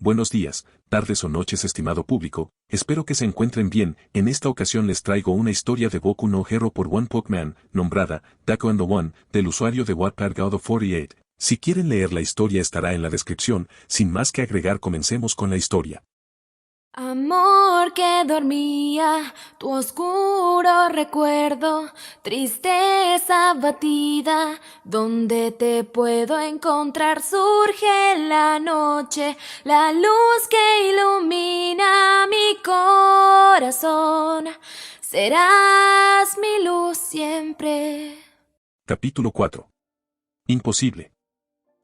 Buenos días, tardes o noches estimado público, espero que se encuentren bien. En esta ocasión les traigo una historia de Boku no Hero por One Punch Man, nombrada Taco and the One, del usuario de Wattpad Gaudo48. Si quieren leer la historia estará en la descripción. Sin más que agregar, comencemos con la historia. Amor que dormía, tu oscuro recuerdo, tristeza batida, donde te puedo encontrar surge la noche, la luz que ilumina mi corazón, serás mi luz siempre. Capítulo 4. Imposible.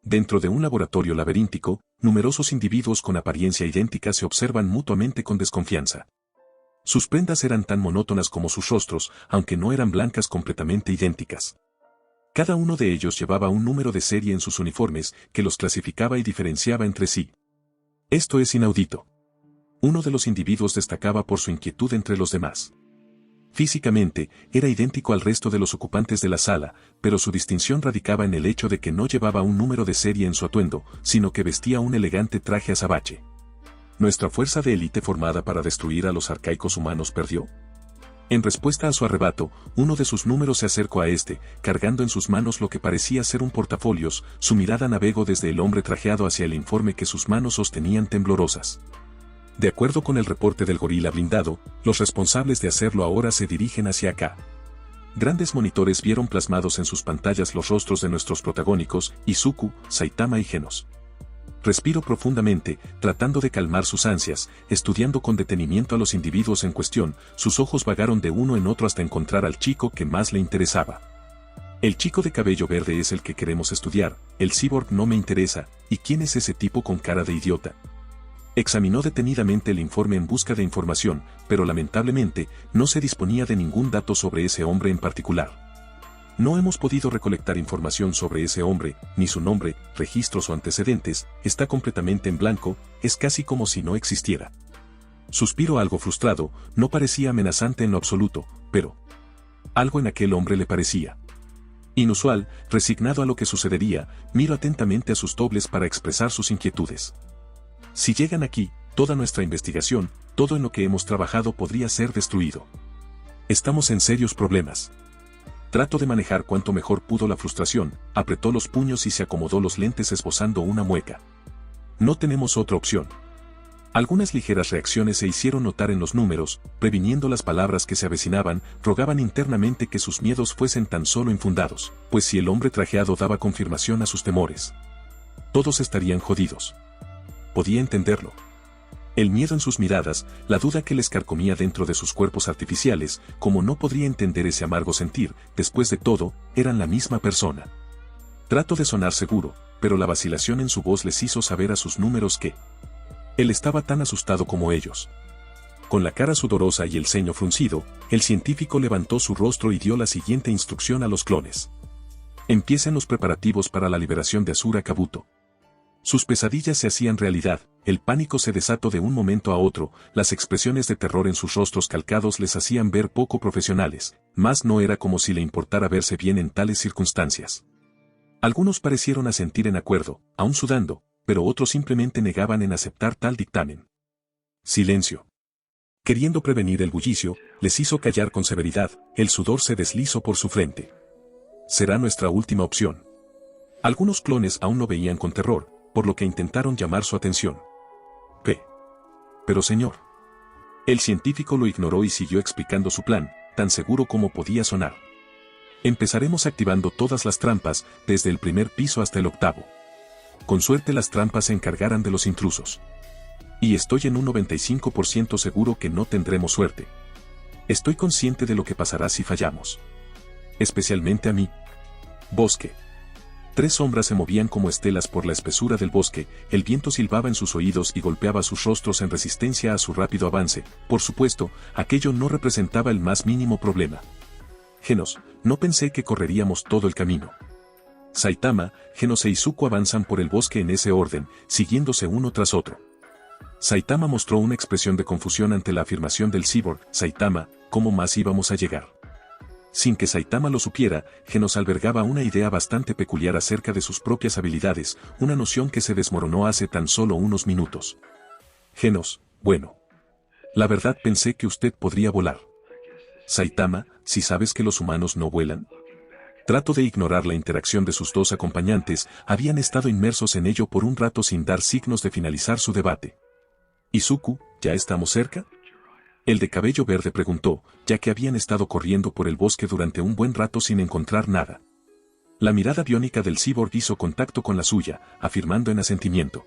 Dentro de un laboratorio laberíntico, numerosos individuos con apariencia idéntica se observan mutuamente con desconfianza. Sus prendas eran tan monótonas como sus rostros, aunque no eran blancas completamente idénticas. Cada uno de ellos llevaba un número de serie en sus uniformes que los clasificaba y diferenciaba entre sí. Esto es inaudito. Uno de los individuos destacaba por su inquietud entre los demás. Físicamente, era idéntico al resto de los ocupantes de la sala, pero su distinción radicaba en el hecho de que no llevaba un número de serie en su atuendo, sino que vestía un elegante traje azabache. ¿Nuestra fuerza de élite formada para destruir a los arcaicos humanos perdió? En respuesta a su arrebato, uno de sus números se acercó a este, cargando en sus manos lo que parecía ser un portafolios. Su mirada navegó desde el hombre trajeado hacia el informe que sus manos sostenían temblorosas. De acuerdo con el reporte del gorila blindado, los responsables de hacerlo ahora se dirigen hacia acá. Grandes monitores vieron plasmados en sus pantallas los rostros de nuestros protagónicos, Izuku, Saitama y Genos. Respiro profundamente, tratando de calmar sus ansias, estudiando con detenimiento a los individuos en cuestión. Sus ojos vagaron de uno en otro hasta encontrar al chico que más le interesaba. El chico de cabello verde es el que queremos estudiar, el cyborg no me interesa. ¿Y quién es ese tipo con cara de idiota? Examinó detenidamente el informe en busca de información, pero lamentablemente, no se disponía de ningún dato sobre ese hombre en particular. No hemos podido recolectar información sobre ese hombre, ni su nombre, registros o antecedentes. Está completamente en blanco, es casi como si no existiera. Suspiro algo frustrado, no parecía amenazante en lo absoluto, pero algo en aquel hombre le parecía inusual. Resignado a lo que sucedería, miro atentamente a sus dobles para expresar sus inquietudes. Si llegan aquí, toda nuestra investigación, todo en lo que hemos trabajado podría ser destruido. Estamos en serios problemas. Trato de manejar cuanto mejor pudo la frustración, apretó los puños y se acomodó los lentes esbozando una mueca. No tenemos otra opción. Algunas ligeras reacciones se hicieron notar en los números, previniendo las palabras que se avecinaban. Rogaban internamente que sus miedos fuesen tan solo infundados, pues si el hombre trajeado daba confirmación a sus temores, todos estarían jodidos. Podía entenderlo. El miedo en sus miradas, la duda que les carcomía dentro de sus cuerpos artificiales, como no podría entender ese amargo sentir. Después de todo, eran la misma persona. Trato de sonar seguro, pero la vacilación en su voz les hizo saber a sus números que él estaba tan asustado como ellos. Con la cara sudorosa y el ceño fruncido, el científico levantó su rostro y dio la siguiente instrucción a los clones. Empiecen los preparativos para la liberación de Asura Kabuto. Sus pesadillas se hacían realidad, el pánico se desató de un momento a otro. Las expresiones de terror en sus rostros calcados les hacían ver poco profesionales, mas no era como si le importara verse bien en tales circunstancias. Algunos parecieron asentir en acuerdo, aún sudando, pero otros simplemente negaban en aceptar tal dictamen. Silencio. Queriendo prevenir el bullicio, les hizo callar con severidad. El sudor se deslizó por su frente. Será nuestra última opción. Algunos clones aún lo veían con terror, por lo que intentaron llamar su atención. Pero señor. El científico lo ignoró y siguió explicando su plan, tan seguro como podía sonar. Empezaremos activando todas las trampas, desde el primer piso hasta el octavo. Con suerte las trampas se encargarán de los intrusos. Y estoy en un 95% seguro que no tendremos suerte. Estoy consciente de lo que pasará si fallamos. Especialmente a mí. Bosque. 3 sombras se movían como estelas por la espesura del bosque. El viento silbaba en sus oídos y golpeaba sus rostros en resistencia a su rápido avance. Por supuesto, aquello no representaba el más mínimo problema. Genos, no pensé que correríamos todo el camino. Saitama, Genos e Izuku avanzan por el bosque en ese orden, siguiéndose uno tras otro. Saitama mostró una expresión de confusión ante la afirmación del cyborg. Saitama, ¿cómo más íbamos a llegar? Sin que Saitama lo supiera, Genos albergaba una idea bastante peculiar acerca de sus propias habilidades, una noción que se desmoronó hace tan solo unos minutos. Genos, bueno. La verdad pensé que usted podría volar. Saitama, ¿si sabes que los humanos no vuelan? Trato de ignorar la interacción de sus dos acompañantes, habían estado inmersos en ello por un rato sin dar signos de finalizar su debate. Izuku, ¿ya estamos cerca? El de cabello verde preguntó, ya que habían estado corriendo por el bosque durante un buen rato sin encontrar nada. La mirada biónica del cyborg hizo contacto con la suya, afirmando en asentimiento.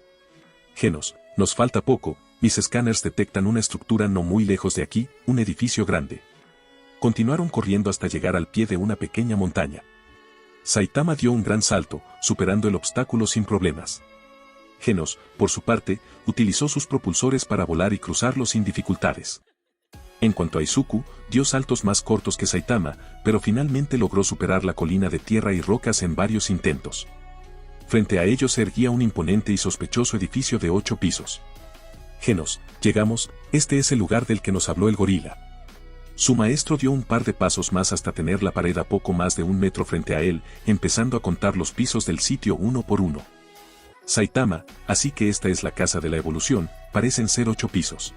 Genos, nos falta poco, mis escáneres detectan una estructura no muy lejos de aquí, un edificio grande. Continuaron corriendo hasta llegar al pie de una pequeña montaña. Saitama dio un gran salto, superando el obstáculo sin problemas. Genos, por su parte, utilizó sus propulsores para volar y cruzarlo sin dificultades. En cuanto a Izuku, dio saltos más cortos que Saitama, pero finalmente logró superar la colina de tierra y rocas en varios intentos. Frente a ellos se erguía un imponente y sospechoso edificio de 8 pisos. Genos, llegamos, este es el lugar del que nos habló el gorila. Su maestro dio un par de pasos más hasta tener la pared a poco más de 1 metro frente a él, empezando a contar los pisos del sitio uno por uno. Saitama, así que esta es la casa de la evolución, parecen ser 8 pisos.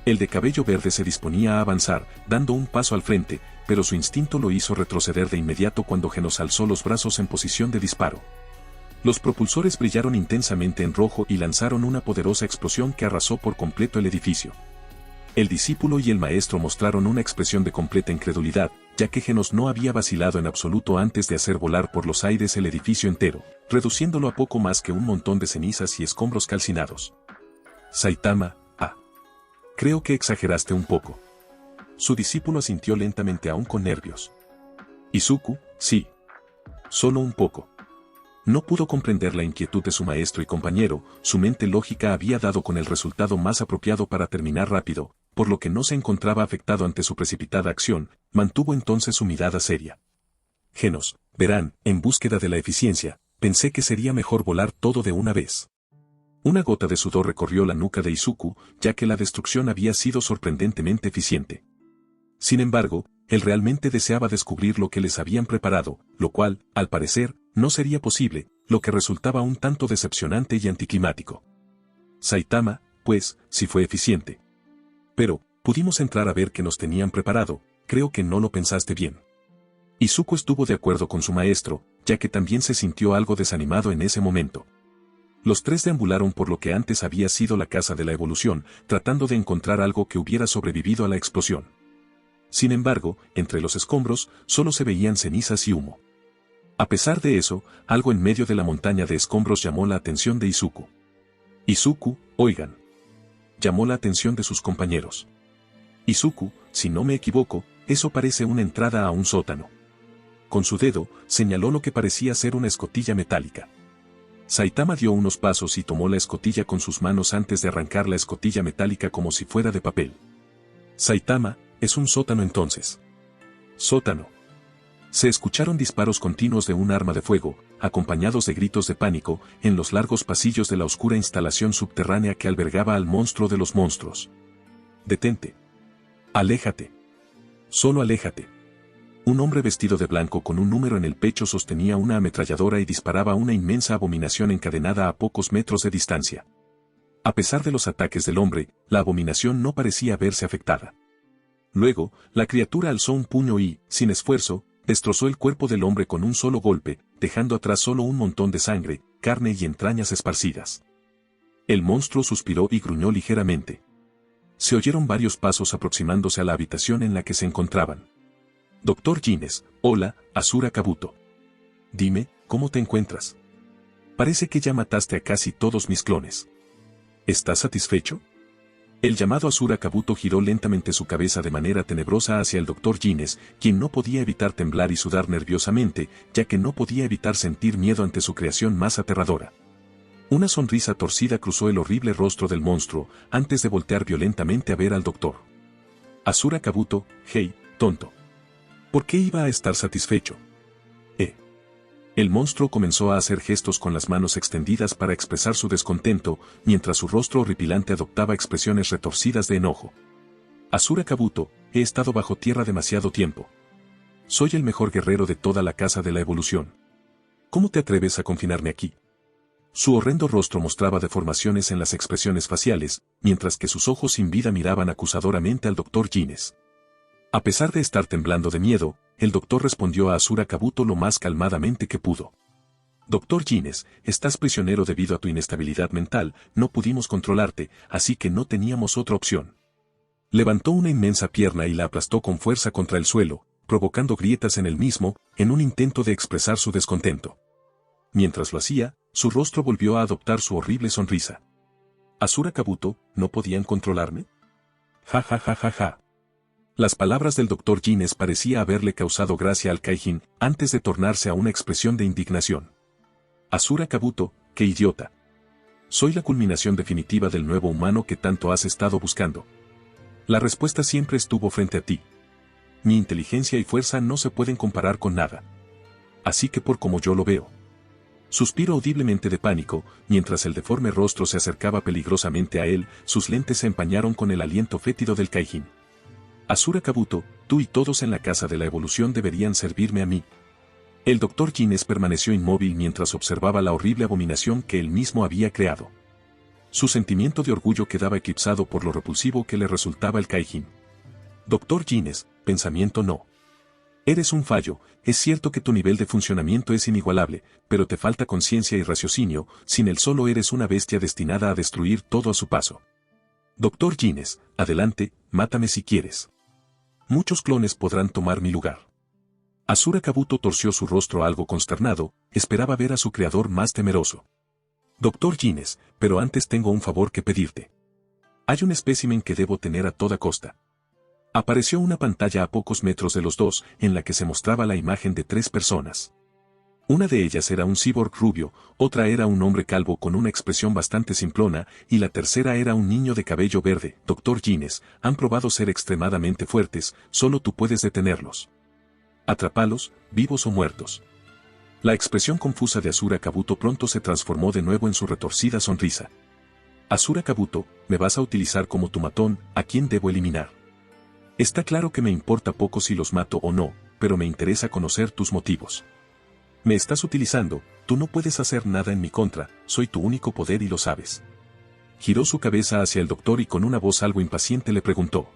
El de cabello verde se disponía a avanzar, dando un paso al frente, pero su instinto lo hizo retroceder de inmediato cuando Genos alzó los brazos en posición de disparo. Los propulsores brillaron intensamente en rojo y lanzaron una poderosa explosión que arrasó por completo el edificio. El discípulo y el maestro mostraron una expresión de completa incredulidad, ya que Genos no había vacilado en absoluto antes de hacer volar por los aires el edificio entero, reduciéndolo a poco más que un montón de cenizas y escombros calcinados. Saitama, creo que exageraste un poco. Su discípulo asintió lentamente aún con nervios. Izuku, sí. Solo un poco. No pudo comprender la inquietud de su maestro y compañero, su mente lógica había dado con el resultado más apropiado para terminar rápido, por lo que no se encontraba afectado ante su precipitada acción, mantuvo entonces su mirada seria. Genos, verán, en búsqueda de la eficiencia, pensé que sería mejor volar todo de una vez. Una gota de sudor recorrió la nuca de Izuku, ya que la destrucción había sido sorprendentemente eficiente. Sin embargo, él realmente deseaba descubrir lo que les habían preparado, lo cual, al parecer, no sería posible, lo que resultaba un tanto decepcionante y anticlimático. Saitama, pues, sí fue eficiente. Pero, pudimos entrar a ver qué nos tenían preparado, creo que no lo pensaste bien. Izuku estuvo de acuerdo con su maestro, ya que también se sintió algo desanimado en ese momento. Los tres deambularon por lo que antes había sido la casa de la evolución, tratando de encontrar algo que hubiera sobrevivido a la explosión. Sin embargo, entre los escombros, solo se veían cenizas y humo. A pesar de eso, algo en medio de la montaña de escombros llamó la atención de Izuku. Izuku, oigan. Llamó la atención de sus compañeros. Izuku, si no me equivoco, eso parece una entrada a un sótano. Con su dedo, señaló lo que parecía ser una escotilla metálica. Saitama dio unos pasos y tomó la escotilla con sus manos antes de arrancar la escotilla metálica como si fuera de papel. Saitama, es un sótano entonces. Sótano. Se escucharon disparos continuos de un arma de fuego, acompañados de gritos de pánico, en los largos pasillos de la oscura instalación subterránea que albergaba al monstruo de los monstruos. Detente. Aléjate. Solo aléjate. Un hombre vestido de blanco con un número en el pecho sostenía una ametralladora y disparaba a una inmensa abominación encadenada a pocos metros de distancia. A pesar de los ataques del hombre, la abominación no parecía verse afectada. Luego, la criatura alzó un puño y, sin esfuerzo, destrozó el cuerpo del hombre con un solo golpe, dejando atrás solo un montón de sangre, carne y entrañas esparcidas. El monstruo suspiró y gruñó ligeramente. Se oyeron varios pasos aproximándose a la habitación en la que se encontraban. Dr. Gines, hola, Asura Kabuto. Dime, ¿cómo te encuentras? Parece que ya mataste a casi todos mis clones. ¿Estás satisfecho? El llamado Asura Kabuto giró lentamente su cabeza de manera tenebrosa hacia el Dr. Gines, quien no podía evitar temblar y sudar nerviosamente, ya que no podía evitar sentir miedo ante su creación más aterradora. Una sonrisa torcida cruzó el horrible rostro del monstruo, antes de voltear violentamente a ver al doctor. Asura Kabuto, hey, tonto. ¿Por qué iba a estar satisfecho? El monstruo comenzó a hacer gestos con las manos extendidas para expresar su descontento, mientras su rostro horripilante adoptaba expresiones retorcidas de enojo. Asura Kabuto, he estado bajo tierra demasiado tiempo. Soy el mejor guerrero de toda la casa de la evolución. ¿Cómo te atreves a confinarme aquí? Su horrendo rostro mostraba deformaciones en las expresiones faciales, mientras que sus ojos sin vida miraban acusadoramente al Dr. Gines. A pesar de estar temblando de miedo, el doctor respondió a Asura Kabuto lo más calmadamente que pudo. Dr. Gines, estás prisionero debido a tu inestabilidad mental, no pudimos controlarte, así que no teníamos otra opción. Levantó una inmensa pierna y la aplastó con fuerza contra el suelo, provocando grietas en el mismo, en un intento de expresar su descontento. Mientras lo hacía, su rostro volvió a adoptar su horrible sonrisa. Asura Kabuto, ¿no podían controlarme? Ja ja ja ja ja. Las palabras del Dr. Gines parecía haberle causado gracia al Kaijin, antes de tornarse a una expresión de indignación. Asura Kabuto, qué idiota. Soy la culminación definitiva del nuevo humano que tanto has estado buscando. La respuesta siempre estuvo frente a ti. Mi inteligencia y fuerza no se pueden comparar con nada. Así que por como yo lo veo. Suspiró audiblemente de pánico, mientras el deforme rostro se acercaba peligrosamente a él, sus lentes se empañaron con el aliento fétido del Kaijin. Asura Kabuto, tú y todos en la casa de la evolución deberían servirme a mí. El Dr. Gines permaneció inmóvil mientras observaba la horrible abominación que él mismo había creado. Su sentimiento de orgullo quedaba eclipsado por lo repulsivo que le resultaba el Kaijin. Dr. Gines, pensamiento no. Eres un fallo, es cierto que tu nivel de funcionamiento es inigualable, pero te falta conciencia y raciocinio, sin él solo eres una bestia destinada a destruir todo a su paso. Dr. Gines, adelante, mátame si quieres. Muchos clones podrán tomar mi lugar. Asura Kabuto torció su rostro algo consternado, esperaba ver a su creador más temeroso. Dr. Gines, pero antes tengo un favor que pedirte. Hay un espécimen que debo tener a toda costa. Apareció una pantalla a pocos metros de los dos, en la que se mostraba la imagen de 3 personas. Una de ellas era un cyborg rubio, otra era un hombre calvo con una expresión bastante simplona, y la tercera era un niño de cabello verde. Dr. Gines, han probado ser extremadamente fuertes, solo tú puedes detenerlos. Atrápalos, vivos o muertos. La expresión confusa de Asura Kabuto pronto se transformó de nuevo en su retorcida sonrisa. Asura Kabuto, me vas a utilizar como tu matón, ¿a quién debo eliminar? Está claro que me importa poco si los mato o no, pero me interesa conocer tus motivos. Me estás utilizando, tú no puedes hacer nada en mi contra, soy tu único poder y lo sabes. Giró su cabeza hacia el doctor y con una voz algo impaciente le preguntó.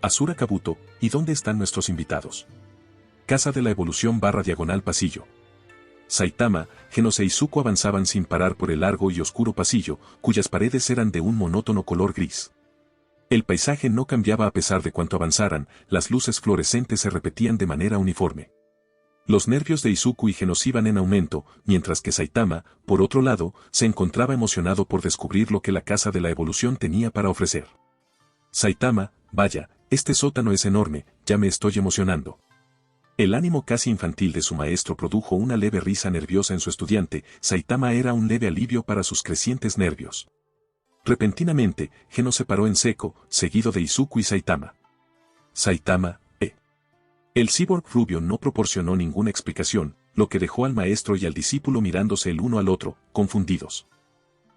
Asura Kabuto, ¿y dónde están nuestros invitados? Casa de la evolución / pasillo. Saitama, Genos e Izuku avanzaban sin parar por el largo y oscuro pasillo, cuyas paredes eran de un monótono color gris. El paisaje no cambiaba a pesar de cuanto avanzaran, las luces fluorescentes se repetían de manera uniforme. Los nervios de Izuku y Genos iban en aumento, mientras que Saitama, por otro lado, se encontraba emocionado por descubrir lo que la casa de la evolución tenía para ofrecer. Saitama, vaya, este sótano es enorme, ya me estoy emocionando. El ánimo casi infantil de su maestro produjo una leve risa nerviosa en su estudiante, Saitama era un leve alivio para sus crecientes nervios. Repentinamente, Genos se paró en seco, seguido de Izuku y Saitama. Saitama, El cyborg rubio no proporcionó ninguna explicación, lo que dejó al maestro y al discípulo mirándose el uno al otro, confundidos.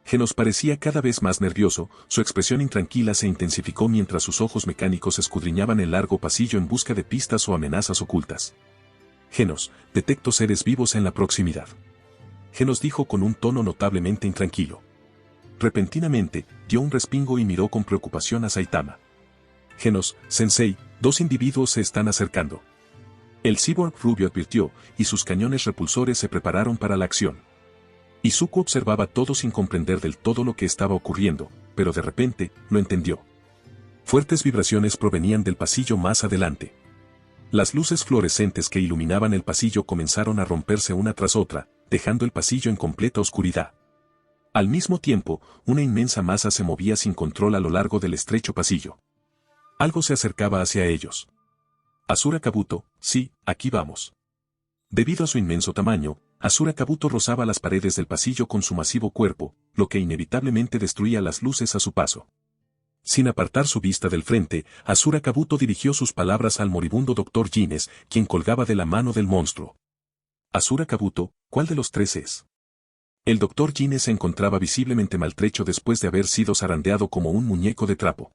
Genos parecía cada vez más nervioso, su expresión intranquila se intensificó mientras sus ojos mecánicos escudriñaban el largo pasillo en busca de pistas o amenazas ocultas. Genos, detecto seres vivos en la proximidad. Genos dijo con un tono notablemente intranquilo. Repentinamente, dio un respingo y miró con preocupación a Saitama. Genos, sensei, 2 individuos se están acercando. El cyborg rubio advirtió, y sus cañones repulsores se prepararon para la acción. Izuku observaba todo sin comprender del todo lo que estaba ocurriendo, pero de repente, lo entendió. Fuertes vibraciones provenían del pasillo más adelante. Las luces fluorescentes que iluminaban el pasillo comenzaron a romperse una tras otra, dejando el pasillo en completa oscuridad. Al mismo tiempo, una inmensa masa se movía sin control a lo largo del estrecho pasillo. Algo se acercaba hacia ellos. Asura Kabuto, sí, aquí vamos. Debido a su inmenso tamaño, Asura Kabuto rozaba las paredes del pasillo con su masivo cuerpo, lo que inevitablemente destruía las luces a su paso. Sin apartar su vista del frente, Asura Kabuto dirigió sus palabras al moribundo Dr. Gines, quien colgaba de la mano del monstruo. Asura Kabuto, ¿cuál de los 3 es? El Dr. Gines se encontraba visiblemente maltrecho después de haber sido zarandeado como un muñeco de trapo.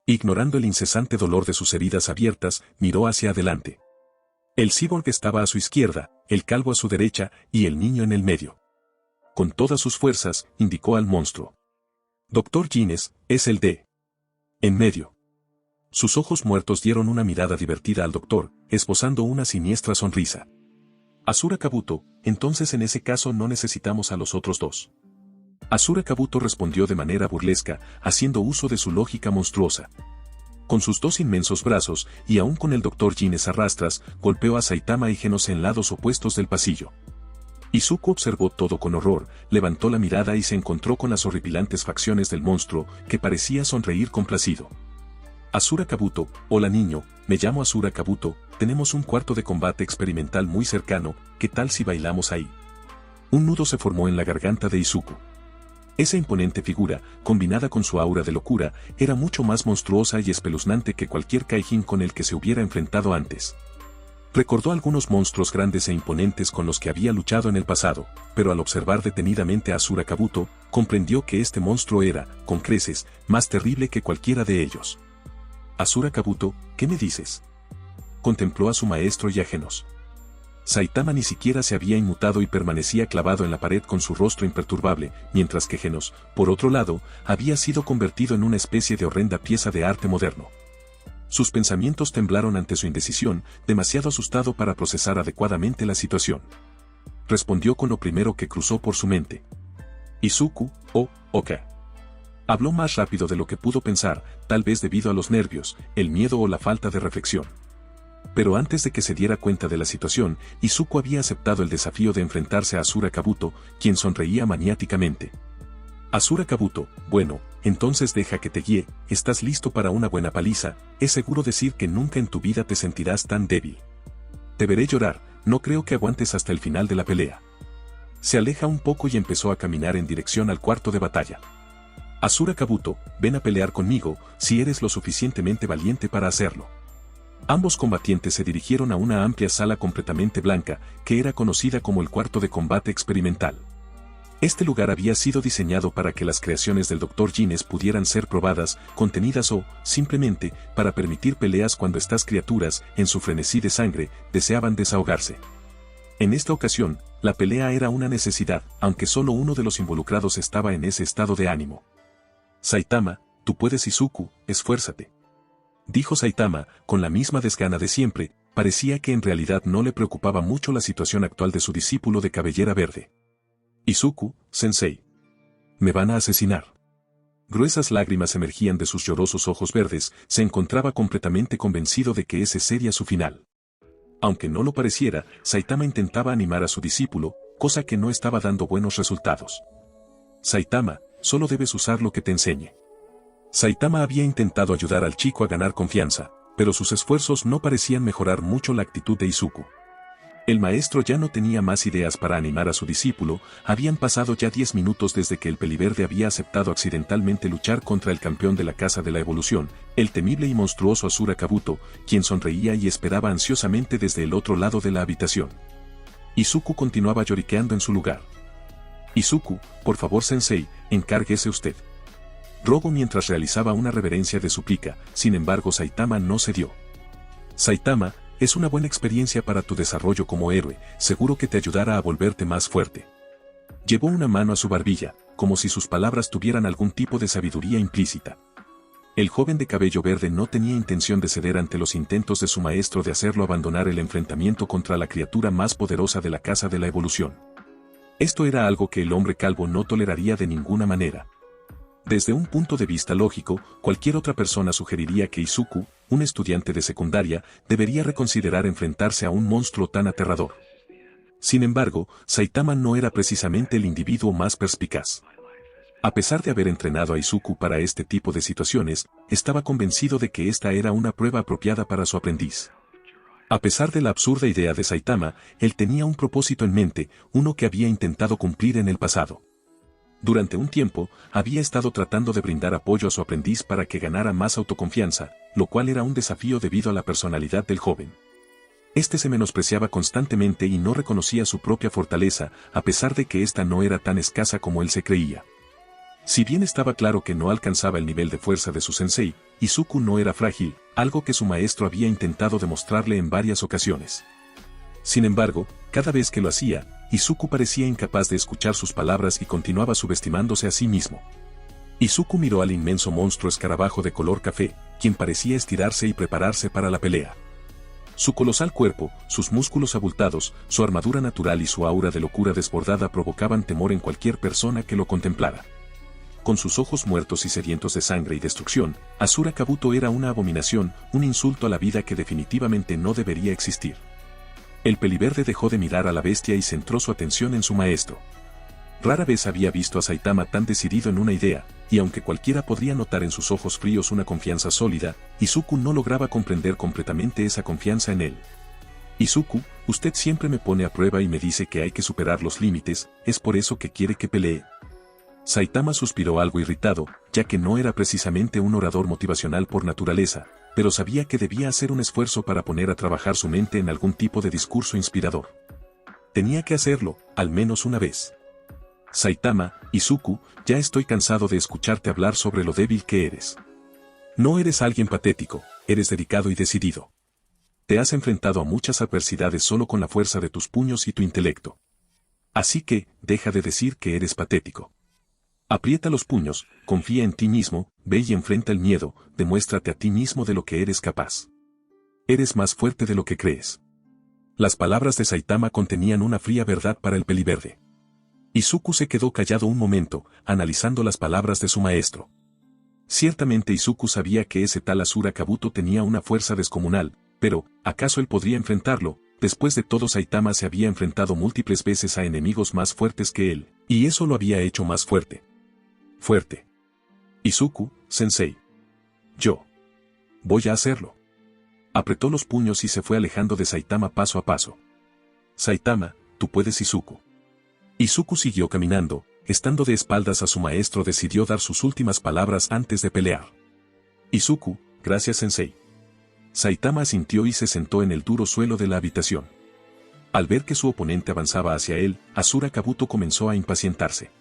Ignorando el incesante dolor de sus heridas abiertas, miró hacia adelante. El cyborg estaba a su izquierda, el calvo a su derecha y el niño en el medio. Con todas sus fuerzas, indicó al monstruo. Dr. Gines, es el de en medio. Sus ojos muertos dieron una mirada divertida al doctor, esbozando una siniestra sonrisa. Asura Kabuto, entonces en ese caso no necesitamos a los otros dos. Asura Kabuto respondió de manera burlesca, haciendo uso de su lógica monstruosa. Con sus dos inmensos brazos, y aún con el Dr. Gines a rastras, golpeó a Saitama y Genos en lados opuestos del pasillo. Izuku observó todo con horror, levantó la mirada y se encontró con las horripilantes facciones del monstruo, que parecía sonreír complacido. Asura Kabuto, hola niño, me llamo Asura Kabuto, tenemos un cuarto de combate experimental muy cercano, ¿qué tal si bailamos ahí? Un nudo se formó en la garganta de Izuku. Esa imponente figura, combinada con su aura de locura, era mucho más monstruosa y espeluznante que cualquier Kaijin con el que se hubiera enfrentado antes. Recordó algunos monstruos grandes e imponentes con los que había luchado en el pasado, pero al observar detenidamente a Asura Kabuto, comprendió que este monstruo era, con creces, más terrible que cualquiera de ellos. Asura Kabuto, ¿qué me dices? Contempló a su maestro y a Genos. Saitama ni siquiera se había inmutado y permanecía clavado en la pared con su rostro imperturbable, mientras que Genos, por otro lado, había sido convertido en una especie de horrenda pieza de arte moderno. Sus pensamientos temblaron ante su indecisión, demasiado asustado para procesar adecuadamente la situación. Respondió con lo primero que cruzó por su mente. Izuku, Oka. Habló más rápido de lo que pudo pensar, tal vez debido a los nervios, el miedo o la falta de reflexión. Pero antes de que se diera cuenta de la situación, Izuku había aceptado el desafío de enfrentarse a Asura Kabuto, quien sonreía maniáticamente. Asura Kabuto, bueno, entonces deja que te guíe, estás listo para una buena paliza, es seguro decir que nunca en tu vida te sentirás tan débil. Te veré llorar, no creo que aguantes hasta el final de la pelea. Se aleja un poco y empezó a caminar en dirección al cuarto de batalla. Asura Kabuto, ven a pelear conmigo, si eres lo suficientemente valiente para hacerlo. Ambos combatientes se dirigieron a una amplia sala completamente blanca, que era conocida como el cuarto de combate experimental. Este lugar había sido diseñado para que las creaciones del Dr. Gines pudieran ser probadas, contenidas o, simplemente, para permitir peleas cuando estas criaturas, en su frenesí de sangre, deseaban desahogarse. En esta ocasión, la pelea era una necesidad, aunque solo uno de los involucrados estaba en ese estado de ánimo. Saitama, tú puedes Izuku, esfuérzate. Dijo Saitama, con la misma desgana de siempre, parecía que en realidad no le preocupaba mucho la situación actual de su discípulo de cabellera verde. Izuku, sensei. Me van a asesinar. Gruesas lágrimas emergían de sus llorosos ojos verdes, se encontraba completamente convencido de que ese sería su final. Aunque no lo pareciera, Saitama intentaba animar a su discípulo, cosa que no estaba dando buenos resultados. Saitama, solo debes usar lo que te enseñe. Saitama había intentado ayudar al chico a ganar confianza, pero sus esfuerzos no parecían mejorar mucho la actitud de Izuku. El maestro ya no tenía más ideas para animar a su discípulo, habían pasado ya 10 minutos desde que el peliverde había aceptado accidentalmente luchar contra el campeón de la Casa de la Evolución, el temible y monstruoso Asura Kabuto, quien sonreía y esperaba ansiosamente desde el otro lado de la habitación. Izuku continuaba lloriqueando en su lugar. Izuku, por favor sensei, encárguese usted. Rogó mientras realizaba una reverencia de súplica, sin embargo Saitama no cedió. Saitama, es una buena experiencia para tu desarrollo como héroe, seguro que te ayudará a volverte más fuerte. Llevó una mano a su barbilla, como si sus palabras tuvieran algún tipo de sabiduría implícita. El joven de cabello verde no tenía intención de ceder ante los intentos de su maestro de hacerlo abandonar el enfrentamiento contra la criatura más poderosa de la Casa de la Evolución. Esto era algo que el hombre calvo no toleraría de ninguna manera. Desde un punto de vista lógico, cualquier otra persona sugeriría que Izuku, un estudiante de secundaria, debería reconsiderar enfrentarse a un monstruo tan aterrador. Sin embargo, Saitama no era precisamente el individuo más perspicaz. A pesar de haber entrenado a Izuku para este tipo de situaciones, estaba convencido de que esta era una prueba apropiada para su aprendiz. A pesar de la absurda idea de Saitama, él tenía un propósito en mente, uno que había intentado cumplir en el pasado. Durante un tiempo, había estado tratando de brindar apoyo a su aprendiz para que ganara más autoconfianza, lo cual era un desafío debido a la personalidad del joven. Este se menospreciaba constantemente y no reconocía su propia fortaleza, a pesar de que ésta no era tan escasa como él se creía. Si bien estaba claro que no alcanzaba el nivel de fuerza de su sensei, Izuku no era frágil, algo que su maestro había intentado demostrarle en varias ocasiones. Sin embargo, cada vez que lo hacía, Izuku parecía incapaz de escuchar sus palabras y continuaba subestimándose a sí mismo. Izuku miró al inmenso monstruo escarabajo de color café, quien parecía estirarse y prepararse para la pelea. Su colosal cuerpo, sus músculos abultados, su armadura natural y su aura de locura desbordada provocaban temor en cualquier persona que lo contemplara. Con sus ojos muertos y sedientos de sangre y destrucción, Asura Kabuto era una abominación, un insulto a la vida que definitivamente no debería existir. El peliverde dejó de mirar a la bestia y centró su atención en su maestro. Rara vez había visto a Saitama tan decidido en una idea, y aunque cualquiera podría notar en sus ojos fríos una confianza sólida, Izuku no lograba comprender completamente esa confianza en él. Izuku, usted siempre me pone a prueba y me dice que hay que superar los límites, ¿es por eso que quiere que pelee? Saitama suspiró algo irritado, ya que no era precisamente un orador motivacional por naturaleza, pero sabía que debía hacer un esfuerzo para poner a trabajar su mente en algún tipo de discurso inspirador. Tenía que hacerlo, al menos una vez. Saitama, Izuku, ya estoy cansado de escucharte hablar sobre lo débil que eres. No eres alguien patético, eres dedicado y decidido. Te has enfrentado a muchas adversidades solo con la fuerza de tus puños y tu intelecto. Así que, deja de decir que eres patético. Aprieta los puños, confía en ti mismo, ve y enfrenta el miedo, demuéstrate a ti mismo de lo que eres capaz. Eres más fuerte de lo que crees. Las palabras de Saitama contenían una fría verdad para el peliverde. Izuku se quedó callado un momento, analizando las palabras de su maestro. Ciertamente Izuku sabía que ese tal Asura Kabuto tenía una fuerza descomunal, pero, ¿acaso él podría enfrentarlo? Después de todo, Saitama se había enfrentado múltiples veces a enemigos más fuertes que él, y eso lo había hecho más fuerte. Fuerte. Izuku, sensei. Yo. Voy a hacerlo. Apretó los puños y se fue alejando de Saitama paso a paso. Saitama, tú puedes, Izuku. Izuku siguió caminando, estando de espaldas a su maestro decidió dar sus últimas palabras antes de pelear. Izuku, gracias sensei. Saitama asintió y se sentó en el duro suelo de la habitación. Al ver que su oponente avanzaba hacia él, Asura Kabuto comenzó a impacientarse.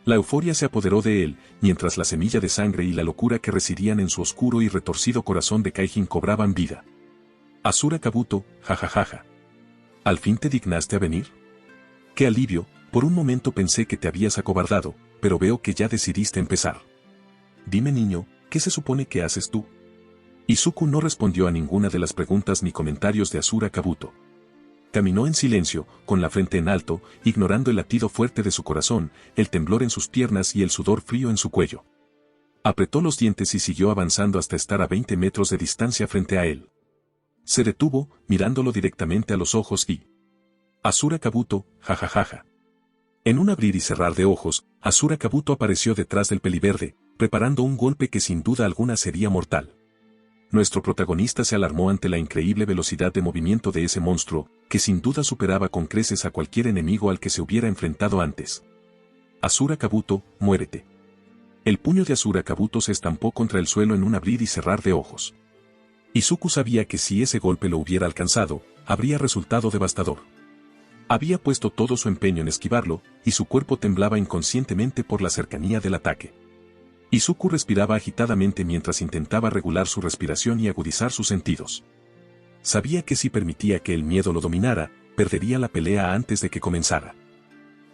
La euforia se apoderó de él, mientras la semilla de sangre y la locura que residían en su oscuro y retorcido corazón de Kaijin cobraban vida. Asura Kabuto, jajajaja. ¿Al fin te dignaste a venir? ¡Qué alivio! Por un momento pensé que te habías acobardado, pero veo que ya decidiste empezar. Dime niño, ¿qué se supone que haces tú? Izuku no respondió a ninguna de las preguntas ni comentarios de Asura Kabuto. Caminó en silencio, con la frente en alto, ignorando el latido fuerte de su corazón, el temblor en sus piernas y el sudor frío en su cuello. Apretó los dientes y siguió avanzando hasta estar a 20 metros de distancia frente a él. Se detuvo, mirándolo directamente a los ojos y... Asura Kabuto, jajajaja. En un abrir y cerrar de ojos, Asura Kabuto apareció detrás del peliverde, preparando un golpe que sin duda alguna sería mortal. Nuestro protagonista se alarmó ante la increíble velocidad de movimiento de ese monstruo, que sin duda superaba con creces a cualquier enemigo al que se hubiera enfrentado antes. Asura Kabuto, muérete. El puño de Asura Kabuto se estampó contra el suelo en un abrir y cerrar de ojos. Izuku sabía que si ese golpe lo hubiera alcanzado, habría resultado devastador. Había puesto todo su empeño en esquivarlo, y su cuerpo temblaba inconscientemente por la cercanía del ataque. Izuku respiraba agitadamente mientras intentaba regular su respiración y agudizar sus sentidos. Sabía que si permitía que el miedo lo dominara, perdería la pelea antes de que comenzara.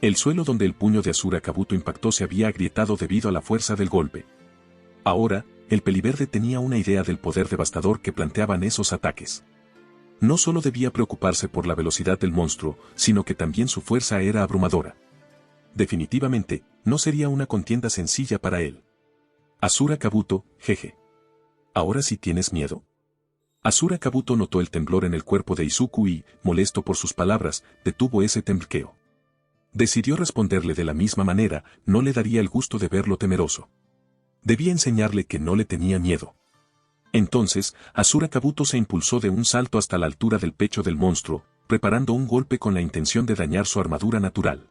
El suelo donde el puño de Asura Kabuto impactó se había agrietado debido a la fuerza del golpe. Ahora, el peliverde tenía una idea del poder devastador que planteaban esos ataques. No solo debía preocuparse por la velocidad del monstruo, sino que también su fuerza era abrumadora. Definitivamente, no sería una contienda sencilla para él. Asura Kabuto, jeje. ¿Ahora sí tienes miedo? Asura Kabuto notó el temblor en el cuerpo de Izuku y, molesto por sus palabras, detuvo ese tembloreo. Decidió responderle de la misma manera, no le daría el gusto de verlo temeroso. Debía enseñarle que no le tenía miedo. Entonces, Asura Kabuto se impulsó de un salto hasta la altura del pecho del monstruo, preparando un golpe con la intención de dañar su armadura natural.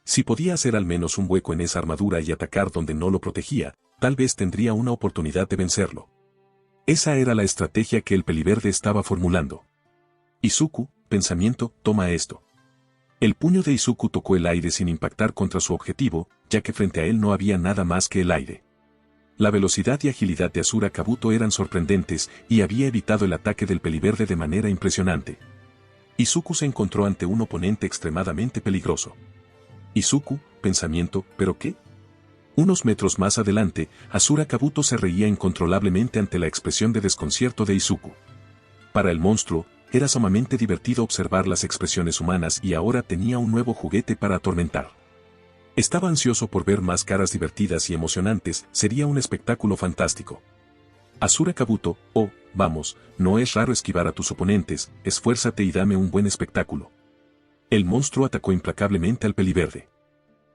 Si podía hacer al menos un hueco en esa armadura y atacar donde no lo protegía, tal vez tendría una oportunidad de vencerlo. Esa era la estrategia que el peliverde estaba formulando. Izuku, pensamiento, toma esto. El puño de Izuku tocó el aire sin impactar contra su objetivo, ya que frente a él no había nada más que el aire. La velocidad y agilidad de Asura Kabuto eran sorprendentes y había evitado el ataque del peliverde de manera impresionante. Izuku se encontró ante un oponente extremadamente peligroso. Izuku, pensamiento, ¿pero qué? Unos metros más adelante, Asura Kabuto se reía incontrolablemente ante la expresión de desconcierto de Izuku. Para el monstruo, era sumamente divertido observar las expresiones humanas y ahora tenía un nuevo juguete para atormentar. Estaba ansioso por ver más caras divertidas y emocionantes, sería un espectáculo fantástico. Asura Kabuto, oh, vamos, no es raro esquivar a tus oponentes, esfuérzate y dame un buen espectáculo. El monstruo atacó implacablemente al peliverde.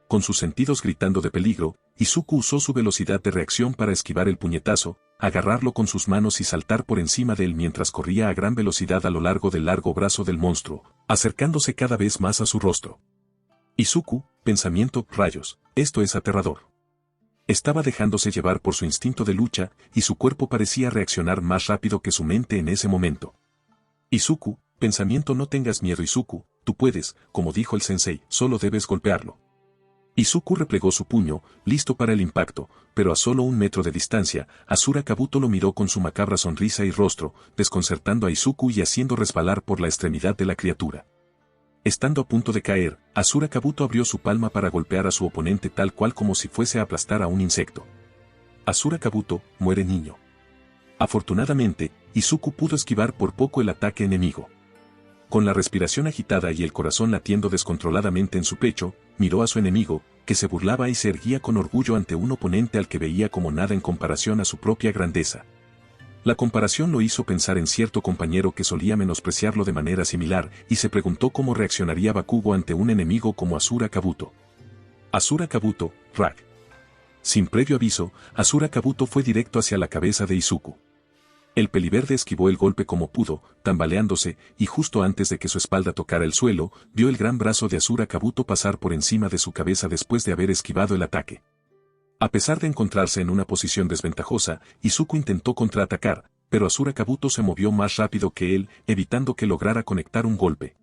Con sus sentidos gritando de peligro, Izuku usó su velocidad de reacción para esquivar el puñetazo, agarrarlo con sus manos y saltar por encima de él mientras corría a gran velocidad a lo largo del largo brazo del monstruo, acercándose cada vez más a su rostro. Izuku, pensamiento, rayos, esto es aterrador. Estaba dejándose llevar por su instinto de lucha, y su cuerpo parecía reaccionar más rápido que su mente en ese momento. Izuku, pensamiento, no tengas miedo Izuku, tú puedes, como dijo el sensei, solo debes golpearlo. Izuku replegó su puño, listo para el impacto, pero a solo 1 metro de distancia, Asura Kabuto lo miró con su macabra sonrisa y rostro, desconcertando a Izuku y haciendo resbalar por la extremidad de la criatura. Estando a punto de caer, Asura Kabuto abrió su palma para golpear a su oponente tal cual como si fuese a aplastar a un insecto. Asura Kabuto, muere niño. Afortunadamente, Izuku pudo esquivar por poco el ataque enemigo. Con la respiración agitada y el corazón latiendo descontroladamente en su pecho, miró a su enemigo, que se burlaba y se erguía con orgullo ante un oponente al que veía como nada en comparación a su propia grandeza. La comparación lo hizo pensar en cierto compañero que solía menospreciarlo de manera similar, y se preguntó cómo reaccionaría Bakugo ante un enemigo como Asura Kabuto. Asura Kabuto, Rag. Sin previo aviso, Asura Kabuto fue directo hacia la cabeza de Izuku. El peliverde esquivó el golpe como pudo, tambaleándose, y justo antes de que su espalda tocara el suelo, vio el gran brazo de Asura Kabuto pasar por encima de su cabeza después de haber esquivado el ataque. A pesar de encontrarse en una posición desventajosa, Izuku intentó contraatacar, pero Asura Kabuto se movió más rápido que él, evitando que lograra conectar un golpe.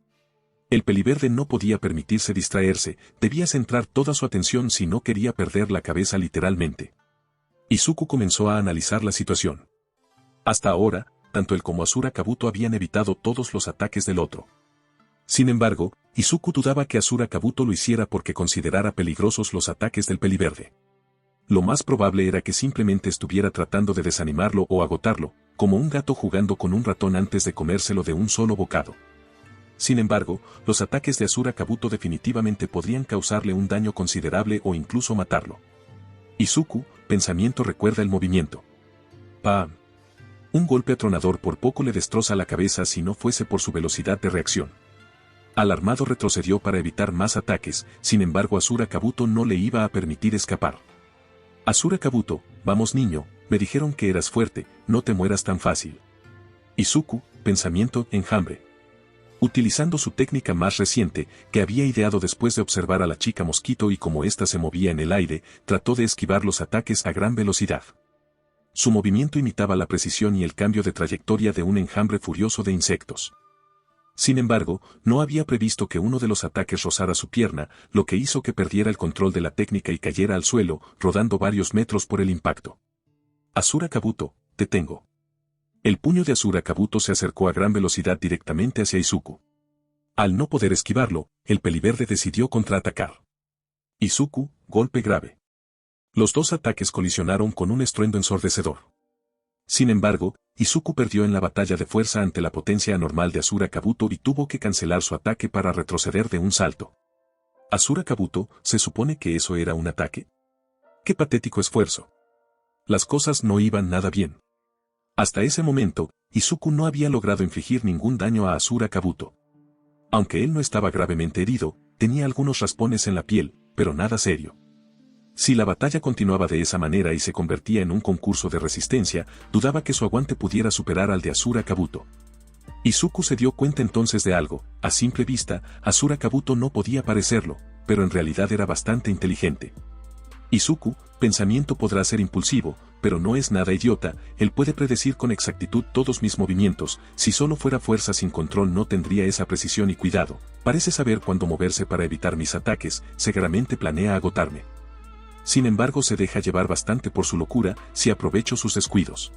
El peliverde no podía permitirse distraerse, debía centrar toda su atención si no quería perder la cabeza literalmente. Izuku comenzó a analizar la situación. Hasta ahora, tanto él como Asura Kabuto habían evitado todos los ataques del otro. Sin embargo, Izuku dudaba que Asura Kabuto lo hiciera porque considerara peligrosos los ataques del peliverde. Lo más probable era que simplemente estuviera tratando de desanimarlo o agotarlo, como un gato jugando con un ratón antes de comérselo de un solo bocado. Sin embargo, los ataques de Asura Kabuto definitivamente podrían causarle un daño considerable o incluso matarlo. Izuku, pensamiento, recuerda el movimiento. ¡Pam! Un golpe atronador por poco le destroza la cabeza si no fuese por su velocidad de reacción. Alarmado retrocedió para evitar más ataques, sin embargo Asura Kabuto no le iba a permitir escapar. Asura Kabuto, vamos niño, me dijeron que eras fuerte, no te mueras tan fácil. Izuku, pensamiento, enjambre. Utilizando su técnica más reciente, que había ideado después de observar a la chica mosquito y como ésta se movía en el aire, trató de esquivar los ataques a gran velocidad. Su movimiento imitaba la precisión y el cambio de trayectoria de un enjambre furioso de insectos. Sin embargo, no había previsto que uno de los ataques rozara su pierna, lo que hizo que perdiera el control de la técnica y cayera al suelo, rodando varios metros por el impacto. Asura Kabuto, te tengo. El puño de Asura Kabuto se acercó a gran velocidad directamente hacia Izuku. Al no poder esquivarlo, el peliverde decidió contraatacar. Izuku, golpe grave. Los dos ataques colisionaron con un estruendo ensordecedor. Sin embargo, Izuku perdió en la batalla de fuerza ante la potencia anormal de Asura Kabuto y tuvo que cancelar su ataque para retroceder de un salto. Asura Kabuto, ¿se supone que eso era un ataque? ¡Qué patético esfuerzo! Las cosas no iban nada bien. Hasta ese momento, Izuku no había logrado infligir ningún daño a Asura Kabuto. Aunque él no estaba gravemente herido, tenía algunos raspones en la piel, pero nada serio. Si la batalla continuaba de esa manera y se convertía en un concurso de resistencia, dudaba que su aguante pudiera superar al de Asura Kabuto. Izuku se dio cuenta entonces de algo. A simple vista, Asura Kabuto no podía parecerlo, pero en realidad era bastante inteligente. Izuku, pensamiento, podrá ser impulsivo, pero no es nada idiota, él puede predecir con exactitud todos mis movimientos, si solo fuera fuerza sin control no tendría esa precisión y cuidado, parece saber cuándo moverse para evitar mis ataques, seguramente planea agotarme. Sin embargo se deja llevar bastante por su locura, si aprovecho sus descuidos.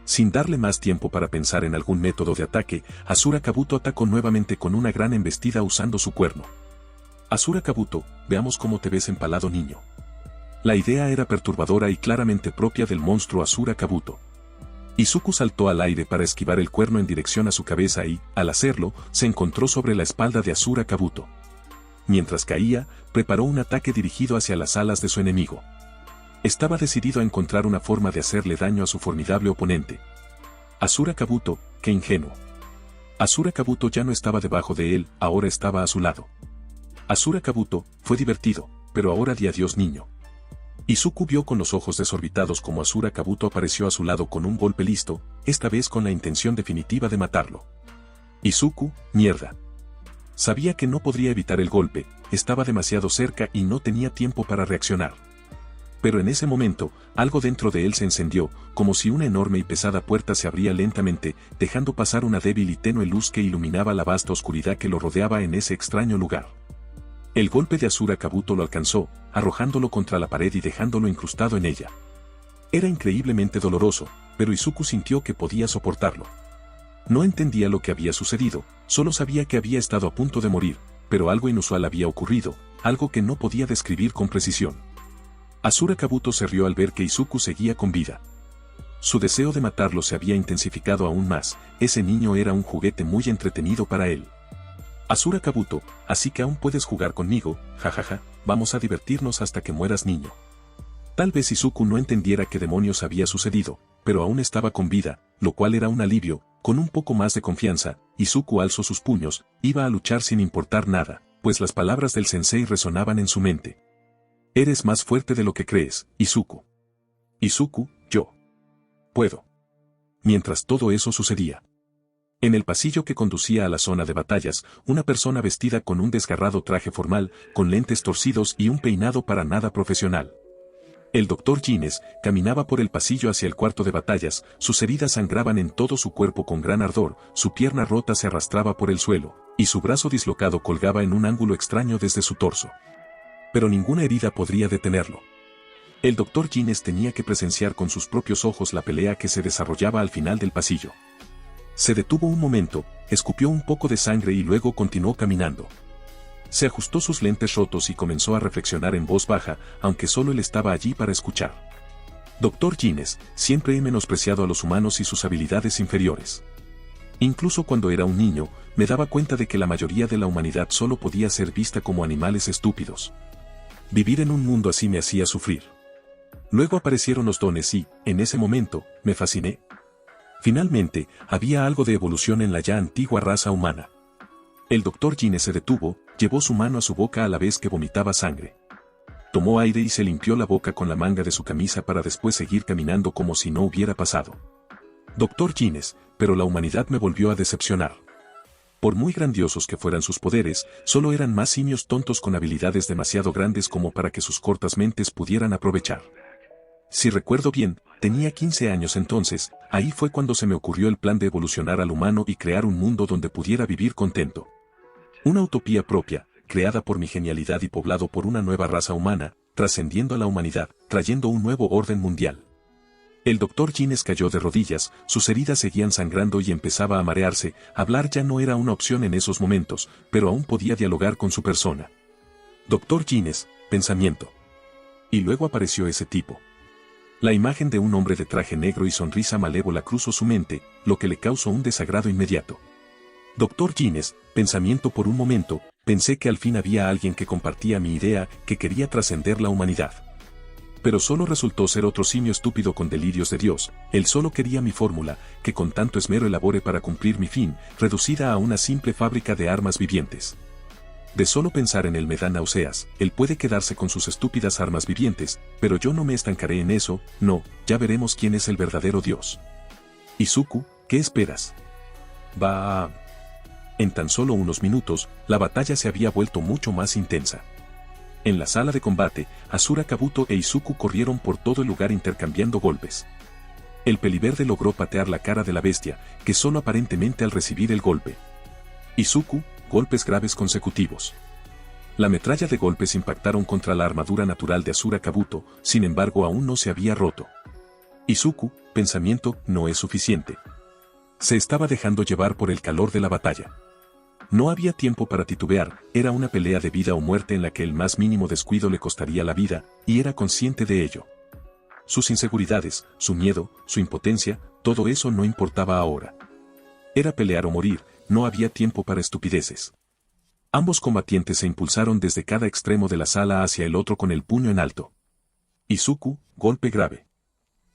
Sin darle más tiempo para pensar en algún método de ataque, Asura Kabuto atacó nuevamente con una gran embestida usando su cuerno. Asura Kabuto, veamos cómo te ves empalado, niño. La idea era perturbadora y claramente propia del monstruo Asura Kabuto. Izuku saltó al aire para esquivar el cuerno en dirección a su cabeza y, al hacerlo, se encontró sobre la espalda de Asura Kabuto. Mientras caía, preparó un ataque dirigido hacia las alas de su enemigo. Estaba decidido a encontrar una forma de hacerle daño a su formidable oponente. Asura Kabuto, qué ingenuo. Asura Kabuto ya no estaba debajo de él, ahora estaba a su lado. Asura Kabuto, fue divertido, pero ahora di adiós, niño. Izuku vio con los ojos desorbitados como Asura Kabuto apareció a su lado con un golpe listo, esta vez con la intención definitiva de matarlo. Izuku, mierda. Sabía que no podría evitar el golpe, estaba demasiado cerca y no tenía tiempo para reaccionar. Pero en ese momento, algo dentro de él se encendió, como si una enorme y pesada puerta se abría lentamente, dejando pasar una débil y tenue luz que iluminaba la vasta oscuridad que lo rodeaba en ese extraño lugar. El golpe de Asura Kabuto lo alcanzó, arrojándolo contra la pared y dejándolo incrustado en ella. Era increíblemente doloroso, pero Izuku sintió que podía soportarlo. No entendía lo que había sucedido, solo sabía que había estado a punto de morir, pero algo inusual había ocurrido, algo que no podía describir con precisión. Asura Kabuto se rió al ver que Izuku seguía con vida. Su deseo de matarlo se había intensificado aún más, ese niño era un juguete muy entretenido para él. Asura Kabuto, así que aún puedes jugar conmigo, jajaja, vamos a divertirnos hasta que mueras, niño. Tal vez Izuku no entendiera qué demonios había sucedido, pero aún estaba con vida, lo cual era un alivio. Con un poco más de confianza, Izuku alzó sus puños, iba a luchar sin importar nada, pues las palabras del sensei resonaban en su mente. Eres más fuerte de lo que crees, Izuku. Izuku, yo puedo. Mientras todo eso sucedía, en el pasillo que conducía a la zona de batallas, una persona vestida con un desgarrado traje formal, con lentes torcidos y un peinado para nada profesional. El Dr. Gines caminaba por el pasillo hacia el cuarto de batallas, sus heridas sangraban en todo su cuerpo con gran ardor, su pierna rota se arrastraba por el suelo, y su brazo dislocado colgaba en un ángulo extraño desde su torso. Pero ninguna herida podría detenerlo. El Dr. Gines tenía que presenciar con sus propios ojos la pelea que se desarrollaba al final del pasillo. Se detuvo un momento, escupió un poco de sangre y luego continuó caminando. Se ajustó sus lentes rotos y comenzó a reflexionar en voz baja, aunque solo él estaba allí para escuchar. Dr. Gines, siempre he menospreciado a los humanos y sus habilidades inferiores. Incluso cuando era un niño, me daba cuenta de que la mayoría de la humanidad solo podía ser vista como animales estúpidos. Vivir en un mundo así me hacía sufrir. Luego aparecieron los dones y, en ese momento, me fasciné. Finalmente, había algo de evolución en la ya antigua raza humana. El Dr. Gines se detuvo, llevó su mano a su boca a la vez que vomitaba sangre. Tomó aire y se limpió la boca con la manga de su camisa para después seguir caminando como si no hubiera pasado. Dr. Gines, pero la humanidad me volvió a decepcionar. Por muy grandiosos que fueran sus poderes, solo eran más simios tontos con habilidades demasiado grandes como para que sus cortas mentes pudieran aprovechar. Si recuerdo bien, tenía 15 años entonces, ahí fue cuando se me ocurrió el plan de evolucionar al humano y crear un mundo donde pudiera vivir contento. Una utopía propia, creada por mi genialidad y poblado por una nueva raza humana, trascendiendo a la humanidad, trayendo un nuevo orden mundial. El Dr. Gines cayó de rodillas, sus heridas seguían sangrando y empezaba a marearse, hablar ya no era una opción en esos momentos, pero aún podía dialogar con su persona. Dr. Gines, pensamiento. Y luego apareció ese tipo. La imagen de un hombre de traje negro y sonrisa malévola cruzó su mente, lo que le causó un desagrado inmediato. Dr. Gines, pensamiento por un momento, pensé que al fin había alguien que compartía mi idea, que quería trascender la humanidad. Pero solo resultó ser otro simio estúpido con delirios de Dios, él solo quería mi fórmula, que con tanto esmero elabore para cumplir mi fin, reducida a una simple fábrica de armas vivientes. De solo pensar en él me da náuseas, él puede quedarse con sus estúpidas armas vivientes, pero yo no me estancaré en eso, no, ya veremos quién es el verdadero Dios. Izuku, ¿qué esperas? Va a... En tan solo unos minutos, la batalla se había vuelto mucho más intensa. En la sala de combate, Asura Kabuto e Izuku corrieron por todo el lugar intercambiando golpes. El peliverde logró patear la cara de la bestia, que solo aparentemente al recibir el golpe. Izuku, golpes graves consecutivos. La metralla de golpes impactaron contra la armadura natural de Asura Kabuto, sin embargo aún no se había roto. Izuku, pensamiento, no es suficiente. Se estaba dejando llevar por el calor de la batalla. No había tiempo para titubear, era una pelea de vida o muerte en la que el más mínimo descuido le costaría la vida, y era consciente de ello. Sus inseguridades, su miedo, su impotencia, todo eso no importaba ahora. Era pelear o morir, no había tiempo para estupideces. Ambos combatientes se impulsaron desde cada extremo de la sala hacia el otro con el puño en alto. Izuku, golpe grave.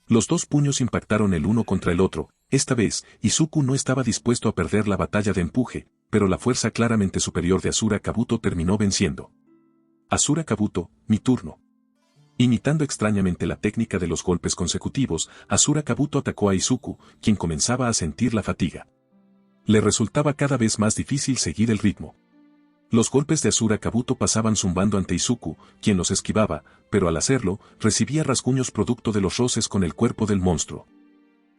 Los dos puños impactaron el uno contra el otro. Esta vez, Izuku no estaba dispuesto a perder la batalla de empuje, pero la fuerza claramente superior de Asura Kabuto terminó venciendo. Asura Kabuto, mi turno. Imitando extrañamente la técnica de los golpes consecutivos, Asura Kabuto atacó a Izuku, quien comenzaba a sentir la fatiga. Le resultaba cada vez más difícil seguir el ritmo. Los golpes de Asura Kabuto pasaban zumbando ante Izuku, quien los esquivaba, pero al hacerlo, recibía rasguños producto de los roces con el cuerpo del monstruo.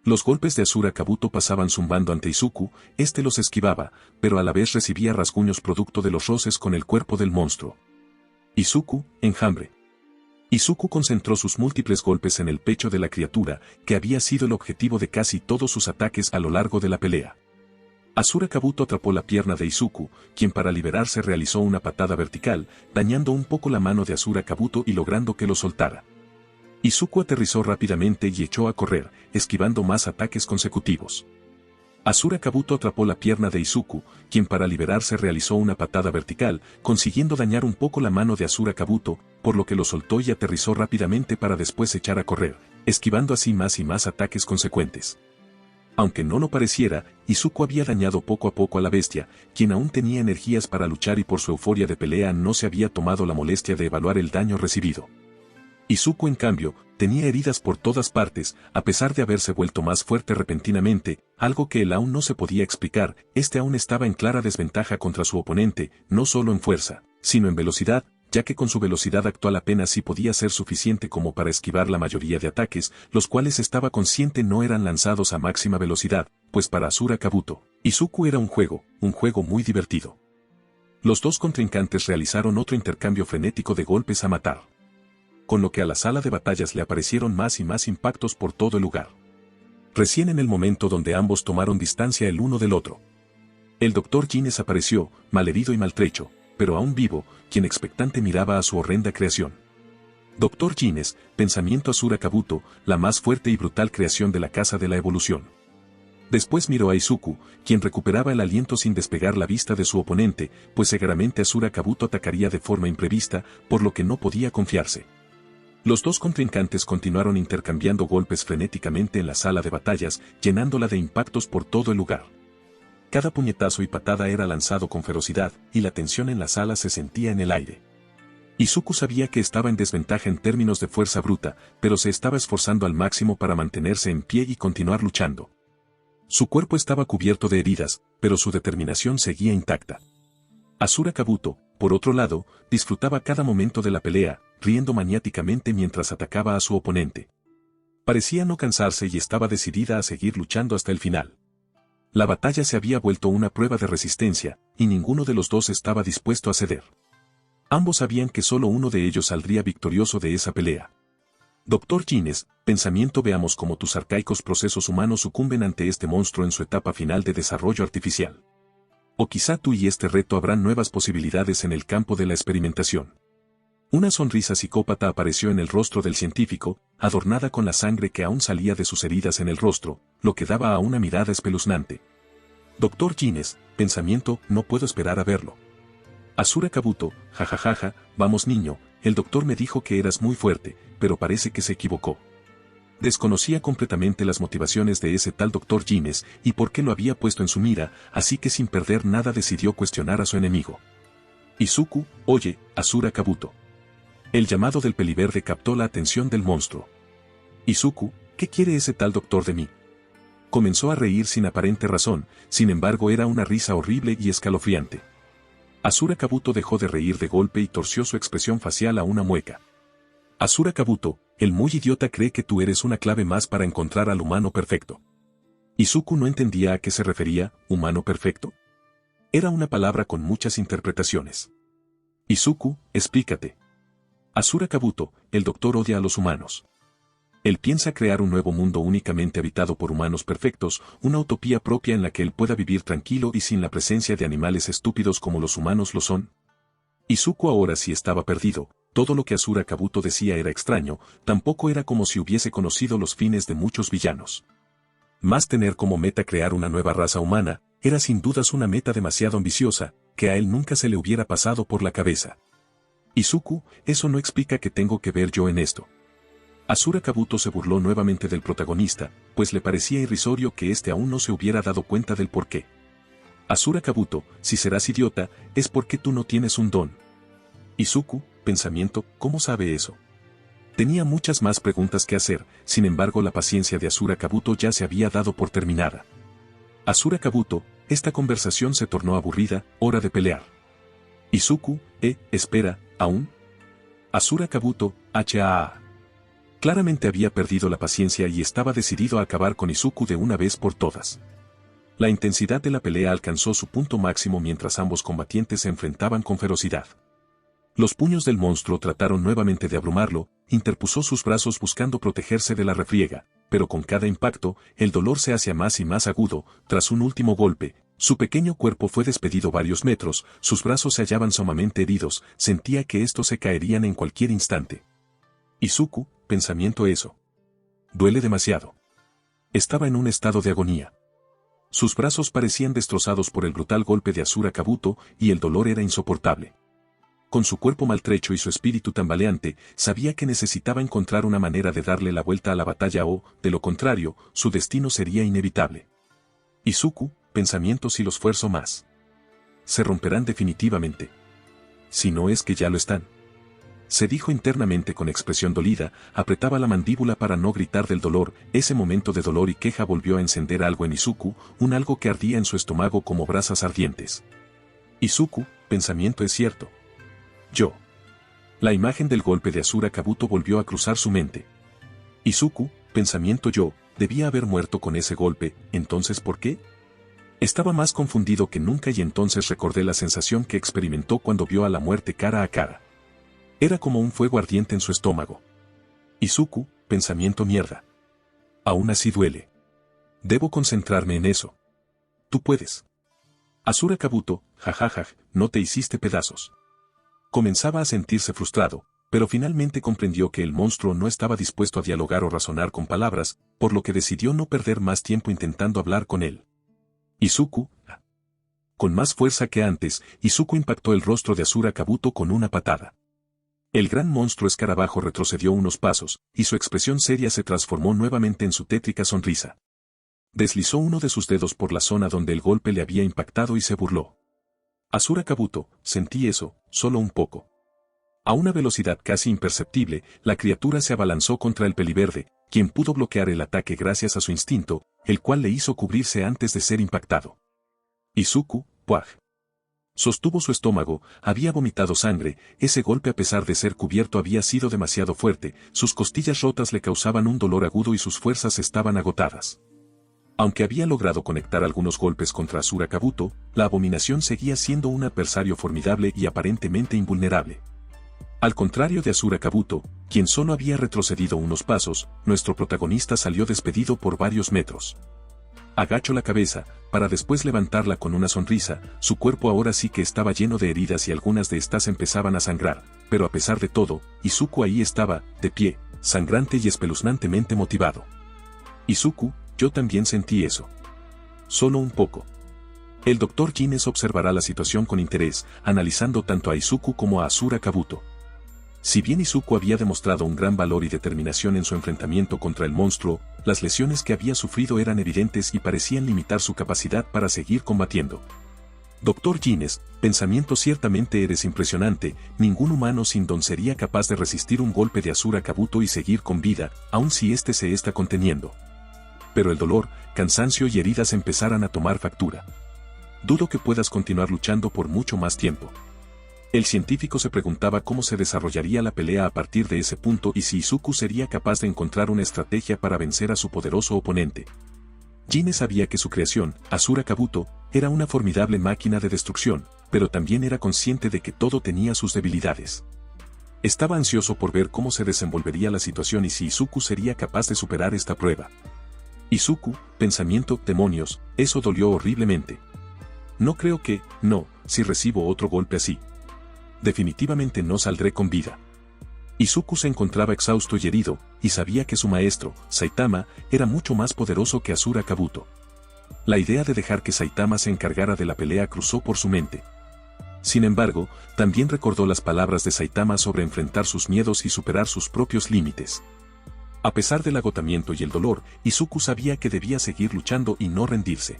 Los golpes de Asura Kabuto pasaban zumbando ante Izuku, este los esquivaba, pero a la vez recibía rasguños producto de los roces con el cuerpo del monstruo. Izuku, enjambre. Izuku concentró sus múltiples golpes en el pecho de la criatura, que había sido el objetivo de casi todos sus ataques a lo largo de la pelea. Asura Kabuto atrapó la pierna de Izuku, quien para liberarse realizó una patada vertical, dañando un poco la mano de Asura Kabuto y logrando que lo soltara. Izuku aterrizó rápidamente y echó a correr, esquivando más ataques consecutivos. Asura Kabuto atrapó la pierna de Izuku, quien para liberarse realizó una patada vertical, consiguiendo dañar un poco la mano de Asura Kabuto, por lo que lo soltó y aterrizó rápidamente para después echar a correr, esquivando así más y más ataques consecuentes. Aunque no lo pareciera, Izuku había dañado poco a poco a la bestia, quien aún tenía energías para luchar y por su euforia de pelea no se había tomado la molestia de evaluar el daño recibido. Izuku, en cambio, tenía heridas por todas partes, a pesar de haberse vuelto más fuerte repentinamente, algo que él aún no se podía explicar. Este aún estaba en clara desventaja contra su oponente, no solo en fuerza, sino en velocidad, ya que con su velocidad actual apenas sí podía ser suficiente como para esquivar la mayoría de ataques, los cuales estaba consciente no eran lanzados a máxima velocidad, pues para Asura Kabuto, Izuku era un juego muy divertido. Los dos contrincantes realizaron otro intercambio frenético de golpes a matar, con lo que a la sala de batallas le aparecieron más y más impactos por todo el lugar. Recién en el momento donde ambos tomaron distancia el uno del otro, el Dr. Gines apareció, malherido y maltrecho, pero aún vivo, quien expectante miraba a su horrenda creación. Dr. Gines, pensamiento Asura Kabuto, la más fuerte y brutal creación de la Casa de la Evolución. Después miró a Izuku, quien recuperaba el aliento sin despegar la vista de su oponente, pues seguramente Asura Kabuto atacaría de forma imprevista, por lo que no podía confiarse. Los dos contrincantes continuaron intercambiando golpes frenéticamente en la sala de batallas, llenándola de impactos por todo el lugar. Cada puñetazo y patada era lanzado con ferocidad, y la tensión en la sala se sentía en el aire. Izuku sabía que estaba en desventaja en términos de fuerza bruta, pero se estaba esforzando al máximo para mantenerse en pie y continuar luchando. Su cuerpo estaba cubierto de heridas, pero su determinación seguía intacta. Asura Kabuto, por otro lado, disfrutaba cada momento de la pelea, riendo maniáticamente mientras atacaba a su oponente. Parecía no cansarse y estaba decidida a seguir luchando hasta el final. La batalla se había vuelto una prueba de resistencia, y ninguno de los dos estaba dispuesto a ceder. Ambos sabían que solo uno de ellos saldría victorioso de esa pelea. Dr. Gines, pensamiento, veamos cómo tus arcaicos procesos humanos sucumben ante este monstruo en su etapa final de desarrollo artificial. O quizá tú y este reto habrán nuevas posibilidades en el campo de la experimentación. Una sonrisa psicópata apareció en el rostro del científico, adornada con la sangre que aún salía de sus heridas en el rostro, lo que daba a una mirada espeluznante. Dr. Gines, pensamiento, no puedo esperar a verlo. Asura Kabuto, jajajaja, vamos niño, el doctor me dijo que eras muy fuerte, pero parece que se equivocó. Desconocía completamente las motivaciones de ese tal Dr. Gines y por qué lo había puesto en su mira, así que sin perder nada decidió cuestionar a su enemigo. Izuku, oye, Asura Kabuto. El llamado del peliverde captó la atención del monstruo. Izuku, ¿qué quiere ese tal doctor de mí? Comenzó a reír sin aparente razón, sin embargo era una risa horrible y escalofriante. Asura Kabuto dejó de reír de golpe y torció su expresión facial a una mueca. Asura Kabuto, el muy idiota cree que tú eres una clave más para encontrar al humano perfecto. Izuku no entendía a qué se refería, ¿humano perfecto? Era una palabra con muchas interpretaciones. Izuku, explícate. Asura Kabuto, el doctor odia a los humanos. Él piensa crear un nuevo mundo únicamente habitado por humanos perfectos, una utopía propia en la que él pueda vivir tranquilo y sin la presencia de animales estúpidos como los humanos lo son. Izuku ahora sí estaba perdido, todo lo que Asura Kabuto decía era extraño, tampoco era como si hubiese conocido los fines de muchos villanos. Más tener como meta crear una nueva raza humana, era sin dudas una meta demasiado ambiciosa, que a él nunca se le hubiera pasado por la cabeza. Izuku, eso no explica qué tengo que ver yo en esto. Asura Kabuto se burló nuevamente del protagonista, pues le parecía irrisorio que éste aún no se hubiera dado cuenta del porqué. Asura Kabuto, si serás idiota, es porque tú no tienes un don. Izuku, pensamiento, ¿cómo sabe eso? Tenía muchas más preguntas que hacer, sin embargo la paciencia de Asura Kabuto ya se había dado por terminada. Asura Kabuto, esta conversación se tornó aburrida, hora de pelear. Izuku, espera, ¿aún? Asura Kabuto, HAA. Claramente había perdido la paciencia y estaba decidido a acabar con Izuku de una vez por todas. La intensidad de la pelea alcanzó su punto máximo mientras ambos combatientes se enfrentaban con ferocidad. Los puños del monstruo trataron nuevamente de abrumarlo, interpuso sus brazos buscando protegerse de la refriega, pero con cada impacto, el dolor se hacía más y más agudo. Tras un último golpe, su pequeño cuerpo fue despedido varios metros, sus brazos se hallaban sumamente heridos, sentía que estos se caerían en cualquier instante. Izuku, pensamiento eso. Duele demasiado. Estaba en un estado de agonía. Sus brazos parecían destrozados por el brutal golpe de Asura Kabuto y el dolor era insoportable. Con su cuerpo maltrecho y su espíritu tambaleante, sabía que necesitaba encontrar una manera de darle la vuelta a la batalla o, de lo contrario, su destino sería inevitable. Izuku, pensamiento si los esfuerzo más. Se romperán definitivamente. Si no es que ya lo están. Se dijo internamente con expresión dolida, apretaba la mandíbula para no gritar del dolor. Ese momento de dolor y queja volvió a encender algo en Izuku, un algo que ardía en su estómago como brasas ardientes. Izuku, pensamiento es cierto. Yo. La imagen del golpe de Asura Kabuto volvió a cruzar su mente. Izuku, pensamiento yo, debía haber muerto con ese golpe, ¿entonces por qué? Estaba más confundido que nunca y entonces recordé la sensación que experimentó cuando vio a la muerte cara a cara. Era como un fuego ardiente en su estómago. Izuku, pensamiento mierda. Aún así duele. Debo concentrarme en eso. Tú puedes. Asura Kabuto, jajajaj, no te hiciste pedazos. Comenzaba a sentirse frustrado, pero finalmente comprendió que el monstruo no estaba dispuesto a dialogar o razonar con palabras, por lo que decidió no perder más tiempo intentando hablar con él. Izuku. Con más fuerza que antes, Izuku impactó el rostro de Asura Kabuto con una patada. El gran monstruo escarabajo retrocedió unos pasos, y su expresión seria se transformó nuevamente en su tétrica sonrisa. Deslizó uno de sus dedos por la zona donde el golpe le había impactado y se burló. Asura Kabuto, sentí eso, solo un poco. A una velocidad casi imperceptible, la criatura se abalanzó contra el peliverde, quien pudo bloquear el ataque gracias a su instinto, el cual le hizo cubrirse antes de ser impactado. Izuku, ¡puaj! Sostuvo su estómago, había vomitado sangre, ese golpe a pesar de ser cubierto había sido demasiado fuerte, sus costillas rotas le causaban un dolor agudo y sus fuerzas estaban agotadas. Aunque había logrado conectar algunos golpes contra Asura Kabuto, la abominación seguía siendo un adversario formidable y aparentemente invulnerable. Al contrario de Asura Kabuto, quien solo había retrocedido unos pasos, nuestro protagonista salió despedido por varios metros. Agachó la cabeza, para después levantarla con una sonrisa, su cuerpo ahora sí que estaba lleno de heridas y algunas de estas empezaban a sangrar, pero a pesar de todo, Izuku ahí estaba, de pie, sangrante y espeluznantemente motivado. Izuku, yo también sentí eso. Solo un poco. El Dr. Gines observará la situación con interés, analizando tanto a Izuku como a Asura Kabuto. Si bien Izuku había demostrado un gran valor y determinación en su enfrentamiento contra el monstruo, las lesiones que había sufrido eran evidentes y parecían limitar su capacidad para seguir combatiendo. Dr. Gines, pensamiento ciertamente eres impresionante, ningún humano sin don sería capaz de resistir un golpe de Asura Kabuto y seguir con vida, aun si éste se está conteniendo. Pero el dolor, cansancio y heridas empezaran a tomar factura. Dudo que puedas continuar luchando por mucho más tiempo. El científico se preguntaba cómo se desarrollaría la pelea a partir de ese punto y si Izuku sería capaz de encontrar una estrategia para vencer a su poderoso oponente. Gines sabía que su creación, Asura Kabuto, era una formidable máquina de destrucción, pero también era consciente de que todo tenía sus debilidades. Estaba ansioso por ver cómo se desenvolvería la situación y si Izuku sería capaz de superar esta prueba. Izuku, pensamiento, demonios, eso dolió horriblemente. No creo que, no, si recibo otro golpe así. Definitivamente no saldré con vida. Izuku se encontraba exhausto y herido, y sabía que su maestro, Saitama, era mucho más poderoso que Asura Kabuto. La idea de dejar que Saitama se encargara de la pelea cruzó por su mente. Sin embargo, también recordó las palabras de Saitama sobre enfrentar sus miedos y superar sus propios límites. A pesar del agotamiento y el dolor, Izuku sabía que debía seguir luchando y no rendirse.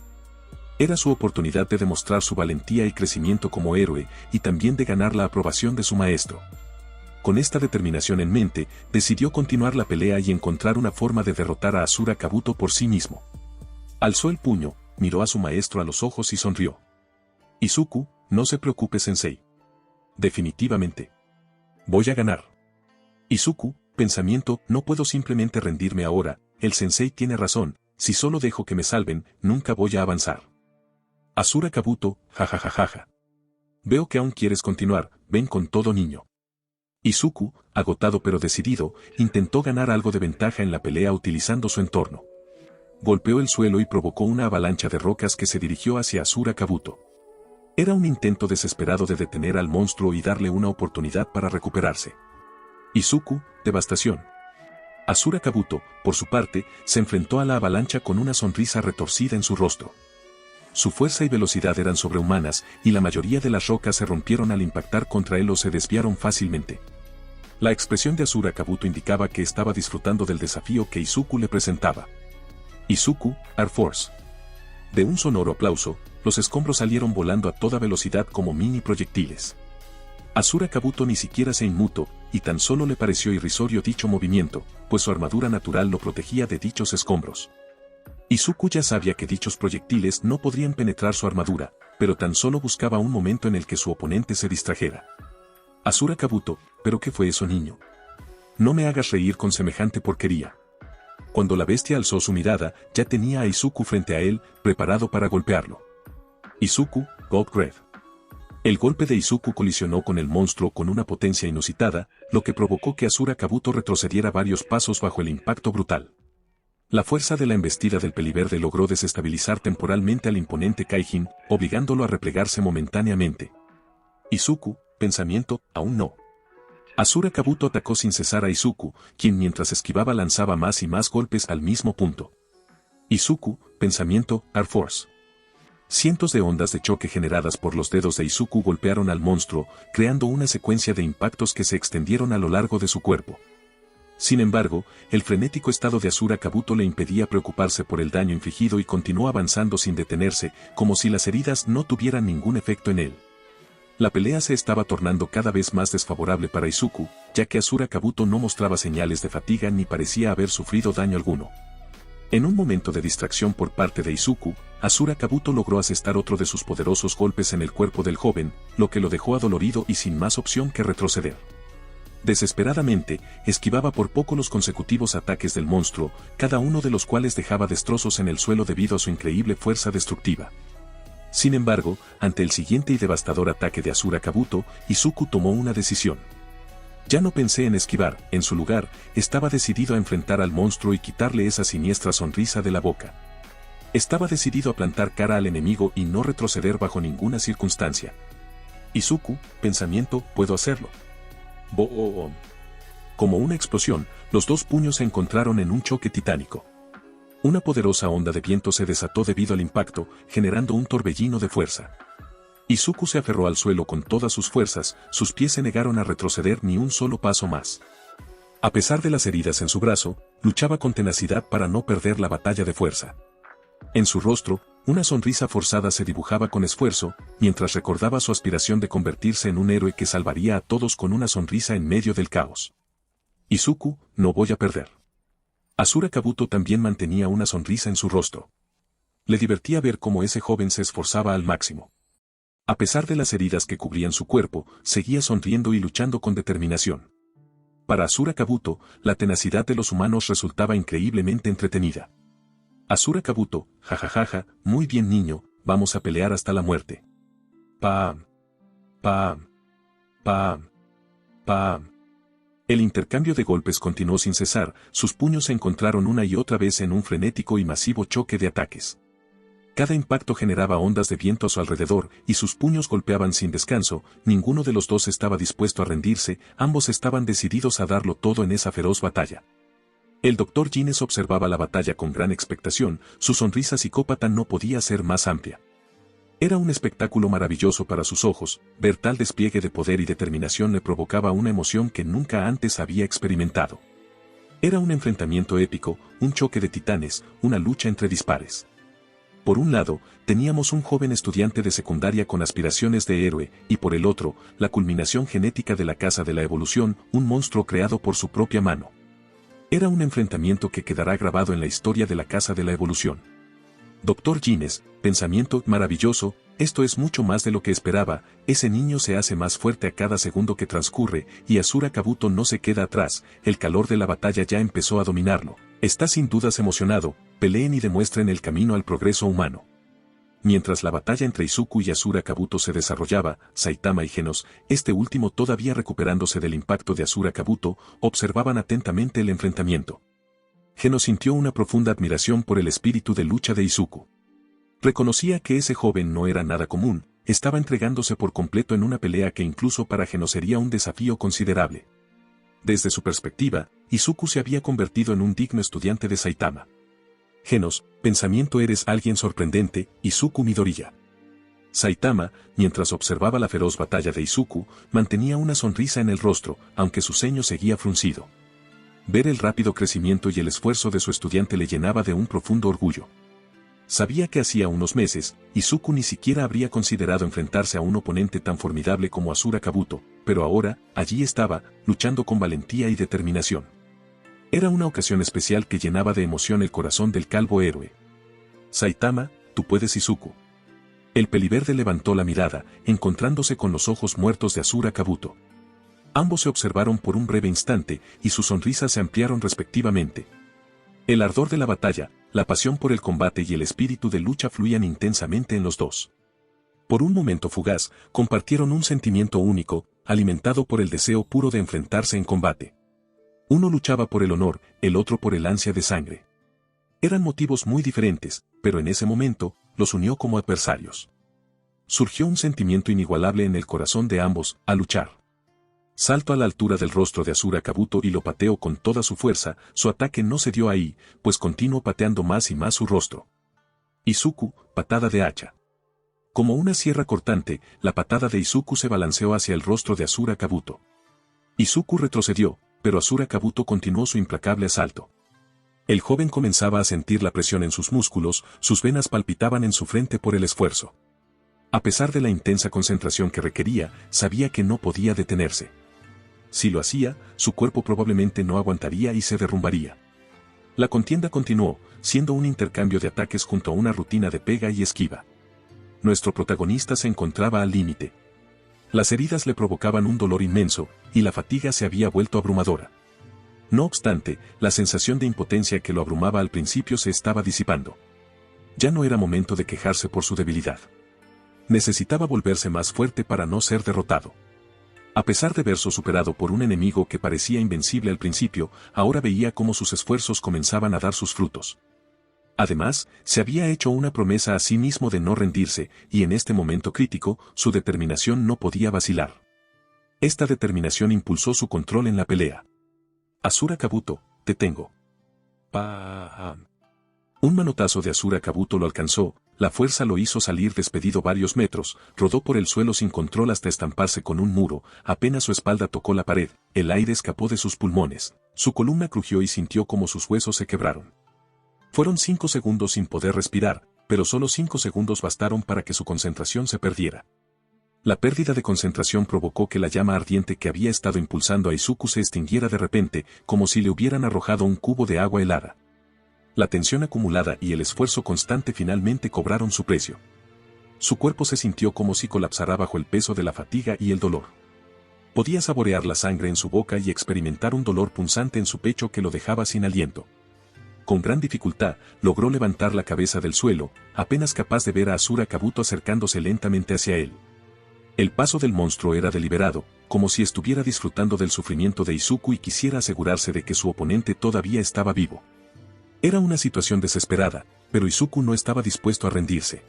Era su oportunidad de demostrar su valentía y crecimiento como héroe, y también de ganar la aprobación de su maestro. Con esta determinación en mente, decidió continuar la pelea y encontrar una forma de derrotar a Asura Kabuto por sí mismo. Alzó el puño, miró a su maestro a los ojos y sonrió. Izuku, no se preocupe, sensei. Definitivamente. Voy a ganar. Izuku, pensamiento, no puedo simplemente rendirme ahora, el sensei tiene razón, si solo dejo que me salven, nunca voy a avanzar. Asura Kabuto, jajajajaja. Veo que aún quieres continuar, ven con todo, niño. Izuku, agotado pero decidido, intentó ganar algo de ventaja en la pelea utilizando su entorno. Golpeó el suelo y provocó una avalancha de rocas que se dirigió hacia Asura Kabuto. Era un intento desesperado de detener al monstruo y darle una oportunidad para recuperarse. Izuku, devastación. Asura Kabuto, por su parte, se enfrentó a la avalancha con una sonrisa retorcida en su rostro. Su fuerza y velocidad eran sobrehumanas, y la mayoría de las rocas se rompieron al impactar contra él o se desviaron fácilmente. La expresión de Asura Kabuto indicaba que estaba disfrutando del desafío que Izuku le presentaba. Izuku, Air Force. De un sonoro aplauso, los escombros salieron volando a toda velocidad como mini proyectiles. Asura Kabuto ni siquiera se inmutó, y tan solo le pareció irrisorio dicho movimiento, pues su armadura natural lo protegía de dichos escombros. Izuku ya sabía que dichos proyectiles no podrían penetrar su armadura, pero tan solo buscaba un momento en el que su oponente se distrajera. Asura Kabuto, ¿pero qué fue eso, niño? No me hagas reír con semejante porquería. Cuando la bestia alzó su mirada, ya tenía a Izuku frente a él, preparado para golpearlo. Izuku, Gold Grave. El golpe de Izuku colisionó con el monstruo con una potencia inusitada, lo que provocó que Asura Kabuto retrocediera varios pasos bajo el impacto brutal. La fuerza de la embestida del peliverde logró desestabilizar temporalmente al imponente Kaijin, obligándolo a replegarse momentáneamente. Izuku, pensamiento, aún no. Asura Kabuto atacó sin cesar a Izuku, quien mientras esquivaba lanzaba más y más golpes al mismo punto. Izuku, pensamiento, Air Force. Cientos de ondas de choque generadas por los dedos de Izuku golpearon al monstruo, creando una secuencia de impactos que se extendieron a lo largo de su cuerpo. Sin embargo, el frenético estado de Asura Kabuto le impedía preocuparse por el daño infligido y continuó avanzando sin detenerse, como si las heridas no tuvieran ningún efecto en él. La pelea se estaba tornando cada vez más desfavorable para Izuku, ya que Asura Kabuto no mostraba señales de fatiga ni parecía haber sufrido daño alguno. En un momento de distracción por parte de Izuku, Asura Kabuto logró asestar otro de sus poderosos golpes en el cuerpo del joven, lo que lo dejó adolorido y sin más opción que retroceder. Desesperadamente, esquivaba por poco los consecutivos ataques del monstruo, cada uno de los cuales dejaba destrozos en el suelo debido a su increíble fuerza destructiva. Sin embargo, ante el siguiente y devastador ataque de Asura Kabuto, Izuku tomó una decisión. Ya no pensé en esquivar, en su lugar, estaba decidido a enfrentar al monstruo y quitarle esa siniestra sonrisa de la boca. Estaba decidido a plantar cara al enemigo y no retroceder bajo ninguna circunstancia. Izuku, pensamiento, puedo hacerlo. Boom. Como una explosión, los dos puños se encontraron en un choque titánico. Una poderosa onda de viento se desató debido al impacto, generando un torbellino de fuerza. Izuku se aferró al suelo con todas sus fuerzas, sus pies se negaron a retroceder ni un solo paso más. A pesar de las heridas en su brazo, luchaba con tenacidad para no perder la batalla de fuerza. En su rostro, una sonrisa forzada se dibujaba con esfuerzo, mientras recordaba su aspiración de convertirse en un héroe que salvaría a todos con una sonrisa en medio del caos. Izuku, no voy a perder. Asura Kabuto también mantenía una sonrisa en su rostro. Le divertía ver cómo ese joven se esforzaba al máximo. A pesar de las heridas que cubrían su cuerpo, seguía sonriendo y luchando con determinación. Para Asura Kabuto, la tenacidad de los humanos resultaba increíblemente entretenida. Asura Kabuto, jajajaja, muy bien niño, vamos a pelear hasta la muerte. Pam. Pam. Pam. Pam. El intercambio de golpes continuó sin cesar, sus puños se encontraron una y otra vez en un frenético y masivo choque de ataques. Cada impacto generaba ondas de viento a su alrededor, y sus puños golpeaban sin descanso. Ninguno de los dos estaba dispuesto a rendirse, ambos estaban decididos a darlo todo en esa feroz batalla. El Dr. Gines observaba la batalla con gran expectación, su sonrisa psicópata no podía ser más amplia. Era un espectáculo maravilloso para sus ojos, ver tal despliegue de poder y determinación le provocaba una emoción que nunca antes había experimentado. Era un enfrentamiento épico, un choque de titanes, una lucha entre dispares. Por un lado, teníamos un joven estudiante de secundaria con aspiraciones de héroe, y por el otro, la culminación genética de la Casa de la Evolución, un monstruo creado por su propia mano. Era un enfrentamiento que quedará grabado en la historia de la Casa de la Evolución. Dr. Gines, pensamiento maravilloso, esto es mucho más de lo que esperaba, ese niño se hace más fuerte a cada segundo que transcurre, y Asura Kabuto no se queda atrás, el calor de la batalla ya empezó a dominarlo. Está sin dudas emocionado, peleen y demuestren el camino al progreso humano. Mientras la batalla entre Izuku y Asura Kabuto se desarrollaba, Saitama y Genos, este último todavía recuperándose del impacto de Asura Kabuto, observaban atentamente el enfrentamiento. Genos sintió una profunda admiración por el espíritu de lucha de Izuku. Reconocía que ese joven no era nada común, estaba entregándose por completo en una pelea que incluso para Genos sería un desafío considerable. Desde su perspectiva, Izuku se había convertido en un digno estudiante de Saitama. Genos, pensamiento eres alguien sorprendente, Izuku Midoriya. Saitama, mientras observaba la feroz batalla de Izuku, mantenía una sonrisa en el rostro, aunque su ceño seguía fruncido. Ver el rápido crecimiento y el esfuerzo de su estudiante le llenaba de un profundo orgullo. Sabía que hacía unos meses, Izuku ni siquiera habría considerado enfrentarse a un oponente tan formidable como Asura Kabuto, pero ahora, allí estaba, luchando con valentía y determinación. Era una ocasión especial que llenaba de emoción el corazón del calvo héroe. Saitama, tú puedes Izuku. El peliverde levantó la mirada, encontrándose con los ojos muertos de Asura Kabuto. Ambos se observaron por un breve instante, y sus sonrisas se ampliaron respectivamente. El ardor de la batalla, la pasión por el combate y el espíritu de lucha fluían intensamente en los dos. Por un momento fugaz, compartieron un sentimiento único, alimentado por el deseo puro de enfrentarse en combate. Uno luchaba por el honor, el otro por el ansia de sangre. Eran motivos muy diferentes, pero en ese momento, los unió como adversarios. Surgió un sentimiento inigualable en el corazón de ambos, a luchar. Salto a la altura del rostro de Asura Kabuto y lo pateó con toda su fuerza, su ataque no se dio ahí, pues continuó pateando más y más su rostro. Izuku, patada de hacha. Como una sierra cortante, la patada de Izuku se balanceó hacia el rostro de Asura Kabuto. Izuku retrocedió, pero Asura Kabuto continuó su implacable asalto. El joven comenzaba a sentir la presión en sus músculos, sus venas palpitaban en su frente por el esfuerzo. A pesar de la intensa concentración que requería, sabía que no podía detenerse. Si lo hacía, su cuerpo probablemente no aguantaría y se derrumbaría. La contienda continuó, siendo un intercambio de ataques junto a una rutina de pega y esquiva. Nuestro protagonista se encontraba al límite. Las heridas le provocaban un dolor inmenso, y la fatiga se había vuelto abrumadora. No obstante, la sensación de impotencia que lo abrumaba al principio se estaba disipando. Ya no era momento de quejarse por su debilidad. Necesitaba volverse más fuerte para no ser derrotado. A pesar de verse superado por un enemigo que parecía invencible al principio, ahora veía cómo sus esfuerzos comenzaban a dar sus frutos. Además, se había hecho una promesa a sí mismo de no rendirse, y en este momento crítico, su determinación no podía vacilar. Esta determinación impulsó su control en la pelea. Asura Kabuto, te tengo. ¡Pam! Un manotazo de Asura Kabuto lo alcanzó, la fuerza lo hizo salir despedido varios metros, rodó por el suelo sin control hasta estamparse con un muro, apenas su espalda tocó la pared, el aire escapó de sus pulmones, su columna crujió y sintió como sus huesos se quebraron. Fueron 5 segundos sin poder respirar, pero solo 5 segundos bastaron para que su concentración se perdiera. La pérdida de concentración provocó que la llama ardiente que había estado impulsando a Izuku se extinguiera de repente, como si le hubieran arrojado un cubo de agua helada. La tensión acumulada y el esfuerzo constante finalmente cobraron su precio. Su cuerpo se sintió como si colapsara bajo el peso de la fatiga y el dolor. Podía saborear la sangre en su boca y experimentar un dolor punzante en su pecho que lo dejaba sin aliento. Con gran dificultad, logró levantar la cabeza del suelo, apenas capaz de ver a Asura Kabuto acercándose lentamente hacia él. El paso del monstruo era deliberado, como si estuviera disfrutando del sufrimiento de Izuku y quisiera asegurarse de que su oponente todavía estaba vivo. Era una situación desesperada, pero Izuku no estaba dispuesto a rendirse.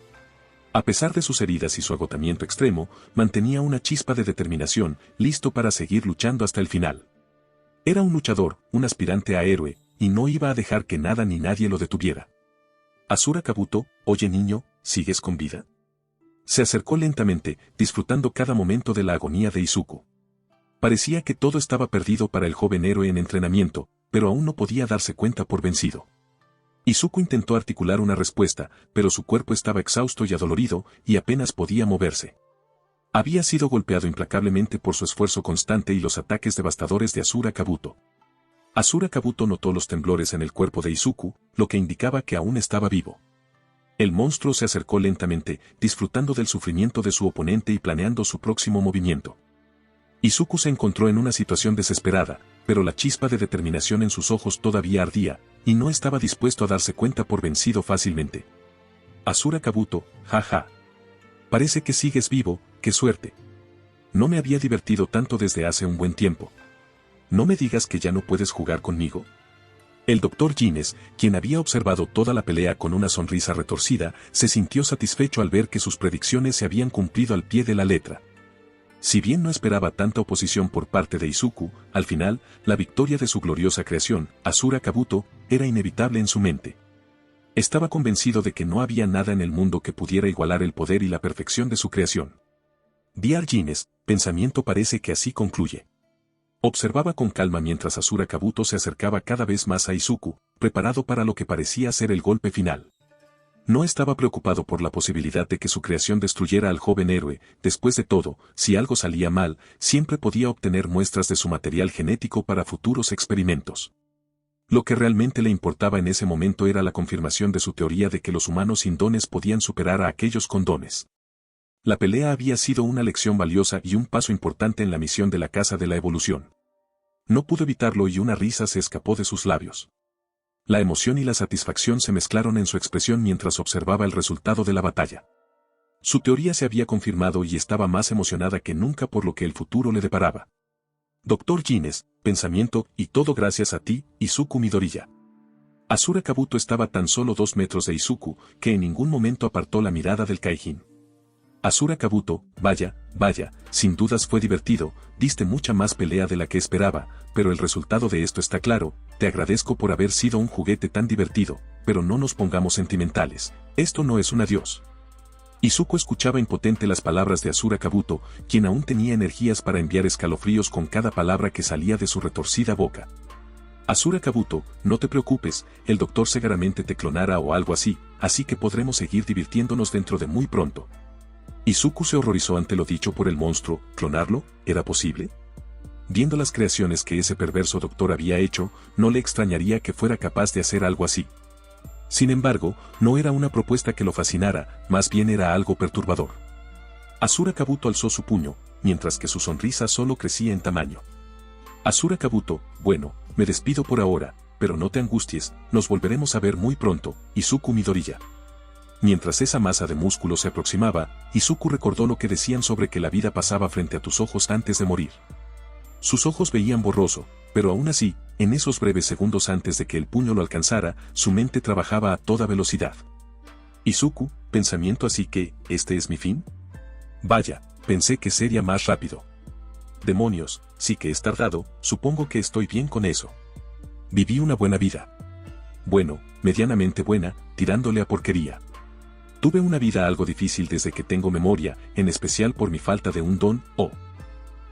A pesar de sus heridas y su agotamiento extremo, mantenía una chispa de determinación, listo para seguir luchando hasta el final. Era un luchador, un aspirante a héroe, y no iba a dejar que nada ni nadie lo detuviera. Asura Kabuto, oye niño, ¿sigues con vida? Se acercó lentamente, disfrutando cada momento de la agonía de Izuku. Parecía que todo estaba perdido para el joven héroe en entrenamiento, pero aún no podía darse cuenta por vencido. Izuku intentó articular una respuesta, pero su cuerpo estaba exhausto y adolorido, y apenas podía moverse. Había sido golpeado implacablemente por su esfuerzo constante y los ataques devastadores de Asura Kabuto. Asura Kabuto notó los temblores en el cuerpo de Izuku, lo que indicaba que aún estaba vivo. El monstruo se acercó lentamente, disfrutando del sufrimiento de su oponente y planeando su próximo movimiento. Izuku se encontró en una situación desesperada, pero la chispa de determinación en sus ojos todavía ardía, y no estaba dispuesto a darse cuenta por vencido fácilmente. Asura Kabuto, jaja. Parece que sigues vivo, qué suerte. No me había divertido tanto desde hace un buen tiempo. ¿No me digas que ya no puedes jugar conmigo? El Dr. Gines, quien había observado toda la pelea con una sonrisa retorcida, se sintió satisfecho al ver que sus predicciones se habían cumplido al pie de la letra. Si bien no esperaba tanta oposición por parte de Izuku, al final, la victoria de su gloriosa creación, Asura Kabuto, era inevitable en su mente. Estaba convencido de que no había nada en el mundo que pudiera igualar el poder y la perfección de su creación. Dr. Gines, pensamiento parece que así concluye. Observaba con calma mientras Asura Kabuto se acercaba cada vez más a Izuku, preparado para lo que parecía ser el golpe final. No estaba preocupado por la posibilidad de que su creación destruyera al joven héroe, después de todo, si algo salía mal, siempre podía obtener muestras de su material genético para futuros experimentos. Lo que realmente le importaba en ese momento era la confirmación de su teoría de que los humanos sin dones podían superar a aquellos con dones. La pelea había sido una lección valiosa y un paso importante en la misión de la Casa de la Evolución. No pudo evitarlo y una risa se escapó de sus labios. La emoción y la satisfacción se mezclaron en su expresión mientras observaba el resultado de la batalla. Su teoría se había confirmado y estaba más emocionada que nunca por lo que el futuro le deparaba. Dr. Gines, pensamiento, y todo gracias a ti, Izuku Midoriya. Asura Kabuto estaba tan solo 2 metros de Izuku, que en ningún momento apartó la mirada del Kaijin. Asura Kabuto, vaya, sin dudas fue divertido, diste mucha más pelea de la que esperaba, pero el resultado de esto está claro, te agradezco por haber sido un juguete tan divertido, pero no nos pongamos sentimentales, esto no es un adiós. Izuku escuchaba impotente las palabras de Asura Kabuto, quien aún tenía energías para enviar escalofríos con cada palabra que salía de su retorcida boca. Asura Kabuto, no te preocupes, el doctor seguramente te clonará o algo así que podremos seguir divirtiéndonos dentro de muy pronto. Izuku se horrorizó ante lo dicho por el monstruo. ¿Clonarlo? ¿Era posible? Viendo las creaciones que ese perverso doctor había hecho, no le extrañaría que fuera capaz de hacer algo así. Sin embargo, no era una propuesta que lo fascinara, más bien era algo perturbador. Asura Kabuto alzó su puño, mientras que su sonrisa solo crecía en tamaño. Asura Kabuto, bueno, me despido por ahora, pero no te angusties, nos volveremos a ver muy pronto, Izuku Midoriya. Mientras esa masa de músculo se aproximaba, Izuku recordó lo que decían sobre que la vida pasaba frente a tus ojos antes de morir. Sus ojos veían borroso, pero aún así, en esos breves segundos antes de que el puño lo alcanzara, su mente trabajaba a toda velocidad. Izuku, pensamiento así que, ¿este es mi fin? Vaya, pensé que sería más rápido. Demonios, sí que es tardado, supongo que estoy bien con eso. Viví una buena vida. Bueno, medianamente buena, tirándole a porquería. Tuve una vida algo difícil desde que tengo memoria, en especial por mi falta de un don,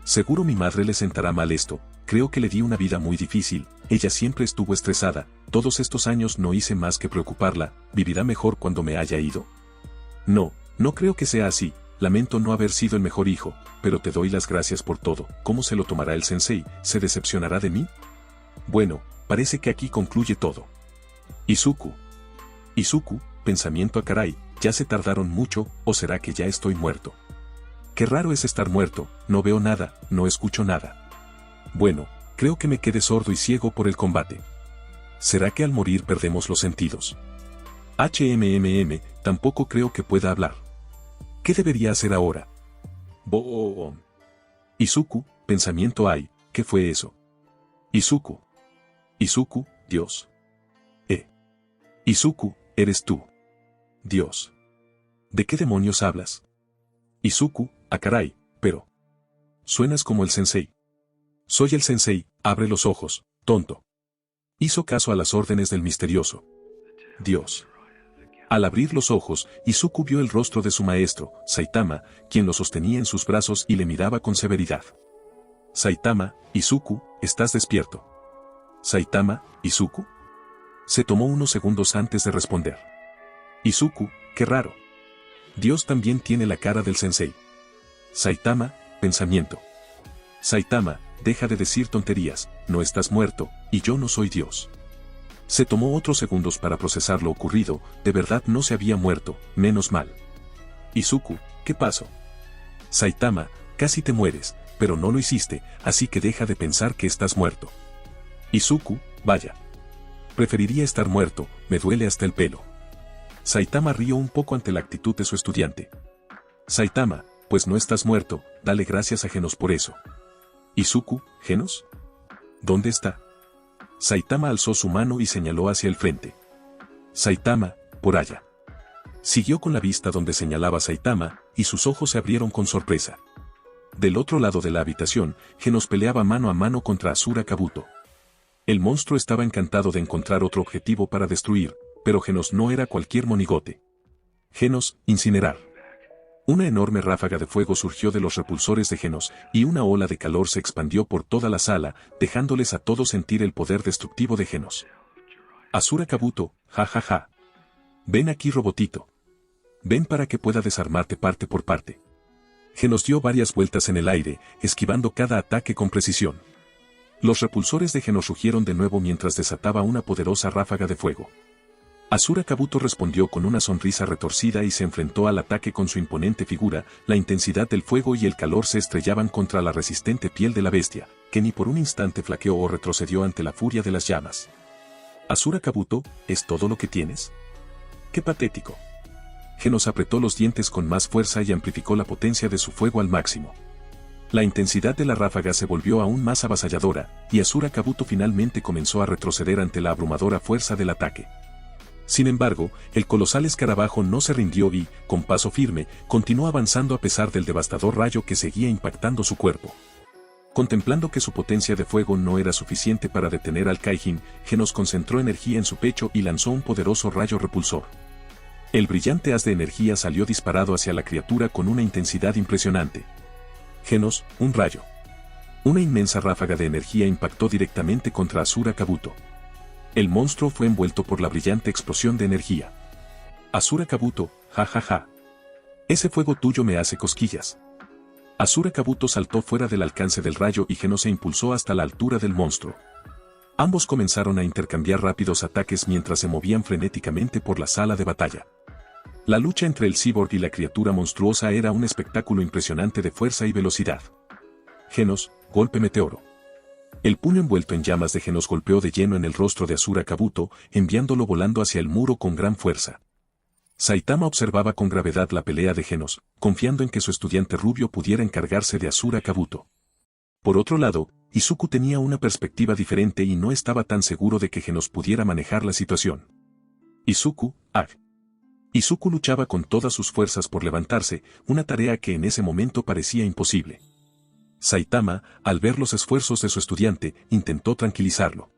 Seguro mi madre le sentará mal esto, creo que le di una vida muy difícil, ella siempre estuvo estresada, todos estos años no hice más que preocuparla, ¿vivirá mejor cuando me haya ido? No creo que sea así, lamento no haber sido el mejor hijo, pero te doy las gracias por todo, ¿cómo se lo tomará el sensei? ¿Se decepcionará de mí? Bueno, parece que aquí concluye todo. Izuku, pensamiento a caray, ya se tardaron mucho, ¿o será que ya estoy muerto? Qué raro es estar muerto, no veo nada, no escucho nada. Bueno, creo que me quedé sordo y ciego por el combate. ¿Será que al morir perdemos los sentidos? Tampoco creo que pueda hablar. ¿Qué debería hacer ahora? Boom. Izuku, pensamiento hay, ¿qué fue eso? Izuku. Izuku, Dios. Izuku, eres tú. Dios. ¿De qué demonios hablas? Izuku, ah caray, pero... Suenas como el sensei. Soy el sensei, abre los ojos, tonto. Hizo caso a las órdenes del misterioso Dios. Al abrir los ojos, Izuku vio el rostro de su maestro, Saitama, quien lo sostenía en sus brazos y le miraba con severidad. Saitama, Izuku, ¿estás despierto? Saitama, Izuku. Se tomó unos segundos antes de responder. Izuku, qué raro. Dios también tiene la cara del sensei. Saitama, pensamiento. Saitama, deja de decir tonterías, no estás muerto, y yo no soy Dios. Se tomó otros segundos para procesar lo ocurrido, de verdad no se había muerto, menos mal. Izuku, ¿qué pasó? Saitama, casi te mueres, pero no lo hiciste, así que deja de pensar que estás muerto. Izuku, vaya. Preferiría estar muerto, me duele hasta el pelo. Saitama rió un poco ante la actitud de su estudiante. Saitama, pues no estás muerto, dale gracias a Genos por eso. Izuku, ¿Genos? ¿Dónde está? Saitama alzó su mano y señaló hacia el frente. Saitama, por allá. Siguió con la vista donde señalaba Saitama, y sus ojos se abrieron con sorpresa. Del otro lado de la habitación, Genos peleaba mano a mano contra Asura Kabuto. El monstruo estaba encantado de encontrar otro objetivo para destruir, pero Genos no era cualquier monigote. Genos, incinerar. Una enorme ráfaga de fuego surgió de los repulsores de Genos, y una ola de calor se expandió por toda la sala, dejándoles a todos sentir el poder destructivo de Genos. Asura Kabuto, ja ja ja. Ven aquí, robotito. Ven para que pueda desarmarte parte por parte. Genos dio varias vueltas en el aire, esquivando cada ataque con precisión. Los repulsores de Genos rugieron de nuevo mientras desataba una poderosa ráfaga de fuego. Asura Kabuto respondió con una sonrisa retorcida y se enfrentó al ataque con su imponente figura. La intensidad del fuego y el calor se estrellaban contra la resistente piel de la bestia, que ni por un instante flaqueó o retrocedió ante la furia de las llamas. Asura Kabuto, ¿es todo lo que tienes? ¡Qué patético! Genos apretó los dientes con más fuerza y amplificó la potencia de su fuego al máximo. La intensidad de la ráfaga se volvió aún más avasalladora, y Asura Kabuto finalmente comenzó a retroceder ante la abrumadora fuerza del ataque. Sin embargo, el colosal escarabajo no se rindió y, con paso firme, continuó avanzando a pesar del devastador rayo que seguía impactando su cuerpo. Contemplando que su potencia de fuego no era suficiente para detener al Kaijin, Genos concentró energía en su pecho y lanzó un poderoso rayo repulsor. El brillante haz de energía salió disparado hacia la criatura con una intensidad impresionante. Genos, un rayo. Una inmensa ráfaga de energía impactó directamente contra Asura Kabuto. El monstruo fue envuelto por la brillante explosión de energía. Asura Kabuto, ja ja ja. Ese fuego tuyo me hace cosquillas. Asura Kabuto saltó fuera del alcance del rayo y Genos se impulsó hasta la altura del monstruo. Ambos comenzaron a intercambiar rápidos ataques mientras se movían frenéticamente por la sala de batalla. La lucha entre el cyborg y la criatura monstruosa era un espectáculo impresionante de fuerza y velocidad. Genos, golpe meteoro. El puño envuelto en llamas de Genos golpeó de lleno en el rostro de Asura Kabuto, enviándolo volando hacia el muro con gran fuerza. Saitama observaba con gravedad la pelea de Genos, confiando en que su estudiante rubio pudiera encargarse de Asura Kabuto. Por otro lado, Izuku tenía una perspectiva diferente y no estaba tan seguro de que Genos pudiera manejar la situación. Izuku, ag. Izuku luchaba con todas sus fuerzas por levantarse, una tarea que en ese momento parecía imposible. Saitama, al ver los esfuerzos de su estudiante, intentó tranquilizarlo.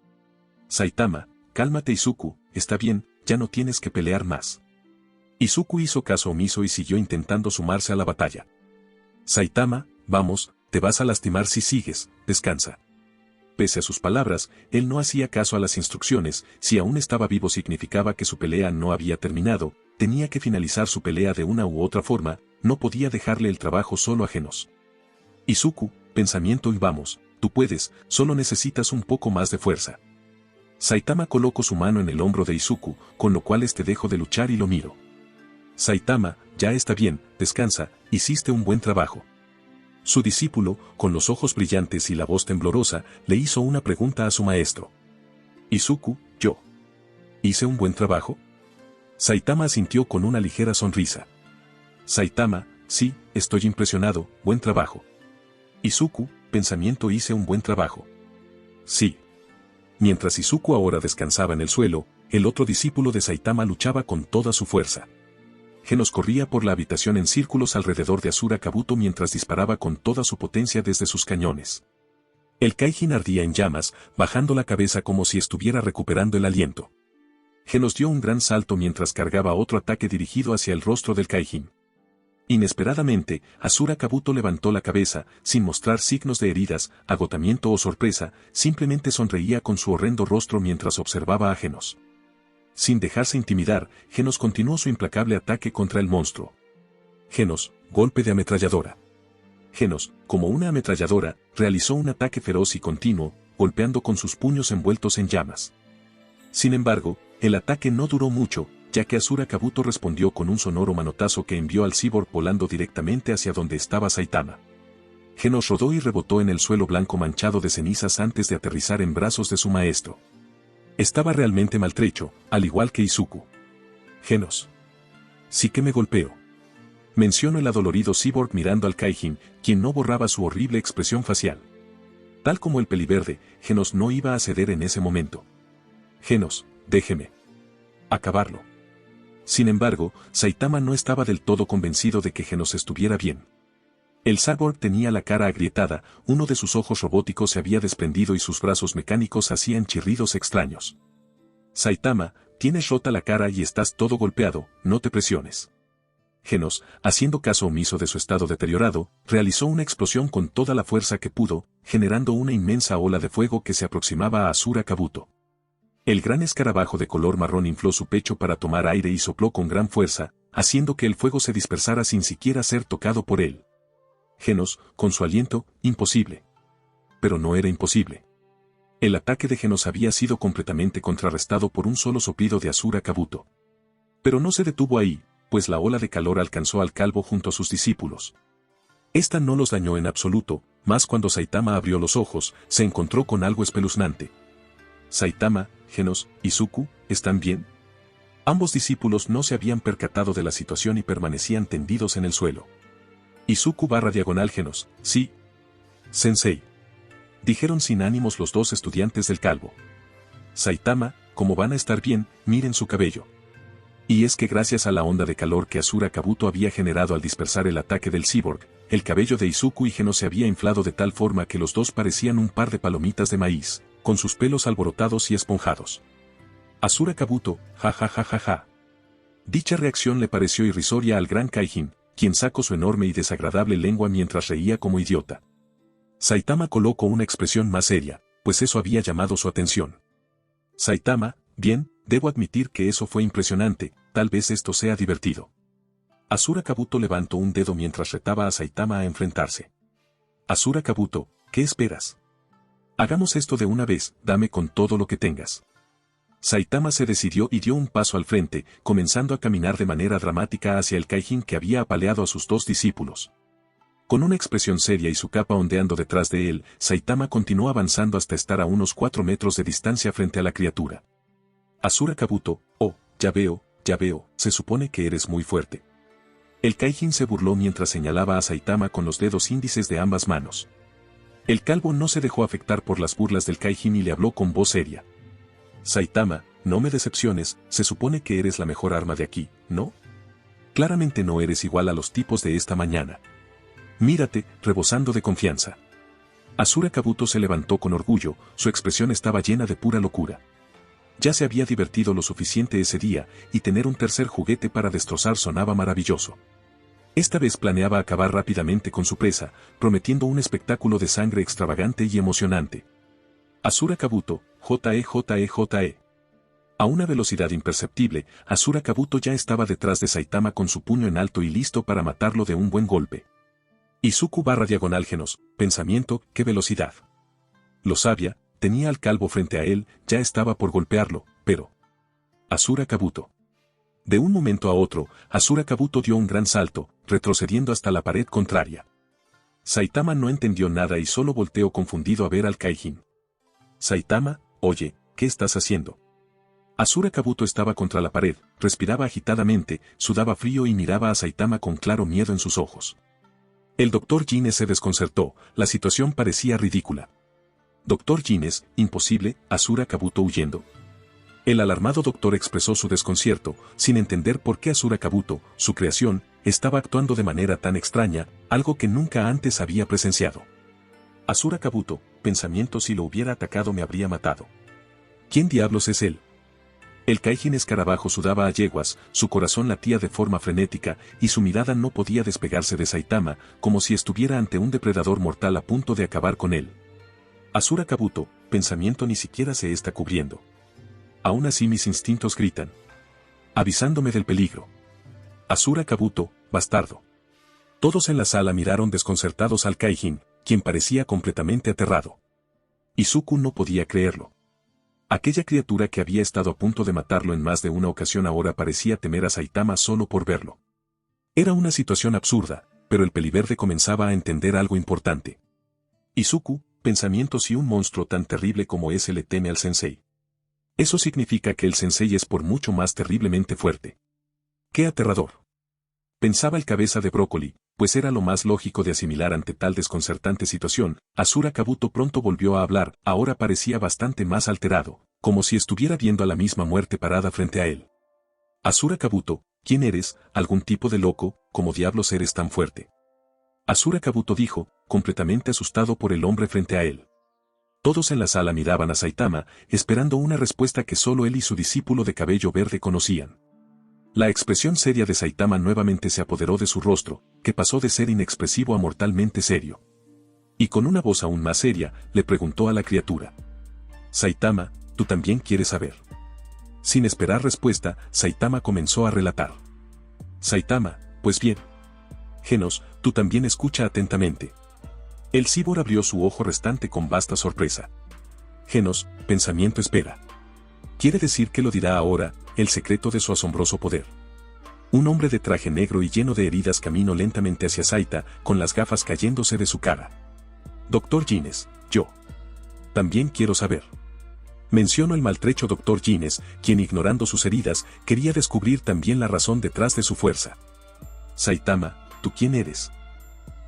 Saitama, cálmate Izuku, está bien, ya no tienes que pelear más. Izuku hizo caso omiso y siguió intentando sumarse a la batalla. Saitama, vamos, te vas a lastimar si sigues, descansa. Pese a sus palabras, él no hacía caso a las instrucciones, si aún estaba vivo significaba que su pelea no había terminado, tenía que finalizar su pelea de una u otra forma, no podía dejarle el trabajo solo a Genos. Izuku, pensamiento y vamos, tú puedes, solo necesitas un poco más de fuerza. Saitama colocó su mano en el hombro de Izuku, con lo cual dejó de luchar y lo miró. Saitama, ya está bien, descansa, hiciste un buen trabajo. Su discípulo, con los ojos brillantes y la voz temblorosa, le hizo una pregunta a su maestro. Izuku, yo. ¿Hice un buen trabajo? Saitama asintió con una ligera sonrisa. Saitama, sí, estoy impresionado, buen trabajo. Izuku, pensamiento hice un buen trabajo. Sí. Mientras Izuku ahora descansaba en el suelo, el otro discípulo de Saitama luchaba con toda su fuerza. Genos corría por la habitación en círculos alrededor de Asura Kabuto mientras disparaba con toda su potencia desde sus cañones. El Kaijin ardía en llamas, bajando la cabeza como si estuviera recuperando el aliento. Genos dio un gran salto mientras cargaba otro ataque dirigido hacia el rostro del Kaijin. Inesperadamente, Asura Kabuto levantó la cabeza, sin mostrar signos de heridas, agotamiento o sorpresa, simplemente sonreía con su horrendo rostro mientras observaba a Genos. Sin dejarse intimidar, Genos continuó su implacable ataque contra el monstruo. Genos, golpe de ametralladora. Genos, como una ametralladora, realizó un ataque feroz y continuo, golpeando con sus puños envueltos en llamas. Sin embargo, el ataque no duró mucho, ya que Asura Kabuto respondió con un sonoro manotazo que envió al cyborg volando directamente hacia donde estaba Saitama. Genos rodó y rebotó en el suelo blanco manchado de cenizas antes de aterrizar en brazos de su maestro. Estaba realmente maltrecho, al igual que Izuku. Genos. Sí que me golpeo. Mencionó el adolorido cyborg mirando al Kaijin, quien no borraba su horrible expresión facial. Tal como el peliverde, Genos no iba a ceder en ese momento. Genos, déjeme acabarlo. Sin embargo, Saitama no estaba del todo convencido de que Genos estuviera bien. El cyborg tenía la cara agrietada, uno de sus ojos robóticos se había desprendido y sus brazos mecánicos hacían chirridos extraños. Saitama, tienes rota la cara y estás todo golpeado, no te presiones. Genos, haciendo caso omiso de su estado deteriorado, realizó una explosión con toda la fuerza que pudo, generando una inmensa ola de fuego que se aproximaba a Asura Kabuto. El gran escarabajo de color marrón infló su pecho para tomar aire y sopló con gran fuerza, haciendo que el fuego se dispersara sin siquiera ser tocado por él. Genos, con su aliento, imposible. Pero no era imposible. El ataque de Genos había sido completamente contrarrestado por un solo soplido de Asura Kabuto. Pero no se detuvo ahí, pues la ola de calor alcanzó al calvo junto a sus discípulos. Esta no los dañó en absoluto, más cuando Saitama abrió los ojos, se encontró con algo espeluznante. Saitama, Genos, Izuku, ¿están bien? Ambos discípulos no se habían percatado de la situación y permanecían tendidos en el suelo. Izuku/diagonal Genos, sí. Sensei. Dijeron sin ánimos los dos estudiantes del calvo. Saitama, ¿cómo van a estar bien? Miren su cabello. Y es que gracias a la onda de calor que Asura Kabuto había generado al dispersar el ataque del cyborg, el cabello de Izuku y Genos se había inflado de tal forma que los dos parecían un par de palomitas de maíz, con sus pelos alborotados y esponjados. Asura Kabuto, ja ja ja ja ja. Dicha reacción le pareció irrisoria al gran Kaijin, quien sacó su enorme y desagradable lengua mientras reía como idiota. Saitama colocó una expresión más seria, pues eso había llamado su atención. Saitama, bien, debo admitir que eso fue impresionante, tal vez esto sea divertido. Asura Kabuto levantó un dedo mientras retaba a Saitama a enfrentarse. Asura Kabuto, ¿qué esperas? Hagamos esto de una vez, dame con todo lo que tengas. Saitama se decidió y dio un paso al frente, comenzando a caminar de manera dramática hacia el Kaijin que había apaleado a sus dos discípulos. Con una expresión seria y su capa ondeando detrás de él, Saitama continuó avanzando hasta estar a unos 4 metros de distancia frente a la criatura. Asura Kabuto, oh, ya veo, se supone que eres muy fuerte. El Kaijin se burló mientras señalaba a Saitama con los dedos índices de ambas manos. El calvo no se dejó afectar por las burlas del Kaijin y le habló con voz seria. Saitama, no me decepciones, se supone que eres la mejor arma de aquí, ¿no? Claramente no eres igual a los tipos de esta mañana. Mírate, rebosando de confianza. Asura Kabuto se levantó con orgullo, su expresión estaba llena de pura locura. Ya se había divertido lo suficiente ese día, y tener un tercer juguete para destrozar sonaba maravilloso. Esta vez planeaba acabar rápidamente con su presa, prometiendo un espectáculo de sangre extravagante y emocionante. Asura Kabuto, JE. A una velocidad imperceptible, Asura Kabuto ya estaba detrás de Saitama con su puño en alto y listo para matarlo de un buen golpe. Izuku/diagonal Genos, pensamiento, qué velocidad. Lo sabía, tenía al calvo frente a él, ya estaba por golpearlo, pero... Asura Kabuto. De un momento a otro, Asura Kabuto dio un gran salto, retrocediendo hasta la pared contraria. Saitama no entendió nada y solo volteó confundido a ver al Kaijin. Saitama, oye, ¿qué estás haciendo? Asura Kabuto estaba contra la pared, respiraba agitadamente, sudaba frío y miraba a Saitama con claro miedo en sus ojos. El Dr. Gines se desconcertó, la situación parecía ridícula. Dr. Gines, imposible, Asura Kabuto huyendo. El alarmado doctor expresó su desconcierto, sin entender por qué Asura Kabuto, su creación, estaba actuando de manera tan extraña, algo que nunca antes había presenciado. Asura Kabuto, pensamiento: si lo hubiera atacado me habría matado. ¿Quién diablos es él? El Kaijin escarabajo sudaba a yeguas, su corazón latía de forma frenética, y su mirada no podía despegarse de Saitama, como si estuviera ante un depredador mortal a punto de acabar con él. Asura Kabuto, pensamiento: ni siquiera se está cubriendo. Aún así mis instintos gritan, avisándome del peligro. Asura Kabuto, bastardo. Todos en la sala miraron desconcertados al Kaijin, quien parecía completamente aterrado. Izuku no podía creerlo. Aquella criatura que había estado a punto de matarlo en más de una ocasión ahora parecía temer a Saitama solo por verlo. Era una situación absurda, pero el peliverde comenzaba a entender algo importante. Izuku, pensamiento: si un monstruo tan terrible como ese le teme al sensei. Eso significa que el sensei es por mucho más terriblemente fuerte. ¡Qué aterrador! Pensaba el cabeza de brócoli, pues era lo más lógico de asimilar ante tal desconcertante situación. Asura Kabuto pronto volvió a hablar, ahora parecía bastante más alterado, como si estuviera viendo a la misma muerte parada frente a él. Asura Kabuto, ¿quién eres? ¿Algún tipo de loco? ¿Cómo diablos eres tan fuerte? Asura Kabuto dijo, completamente asustado por el hombre frente a él. Todos en la sala miraban a Saitama, esperando una respuesta que solo él y su discípulo de cabello verde conocían. La expresión seria de Saitama nuevamente se apoderó de su rostro, que pasó de ser inexpresivo a mortalmente serio. Y con una voz aún más seria, le preguntó a la criatura. Saitama, ¿tú también quieres saber? Sin esperar respuesta, Saitama comenzó a relatar. Saitama, pues bien. Genos, tú también escucha atentamente. El cíbor abrió su ojo restante con vasta sorpresa. Genos, pensamiento: espera. Quiere decir que lo dirá ahora, el secreto de su asombroso poder. Un hombre de traje negro y lleno de heridas caminó lentamente hacia Saita, con las gafas cayéndose de su cara. Dr. Gines, yo. También quiero saber. Mencionó el maltrecho Dr. Gines, quien ignorando sus heridas, quería descubrir también la razón detrás de su fuerza. Saitama, ¿tú quién eres?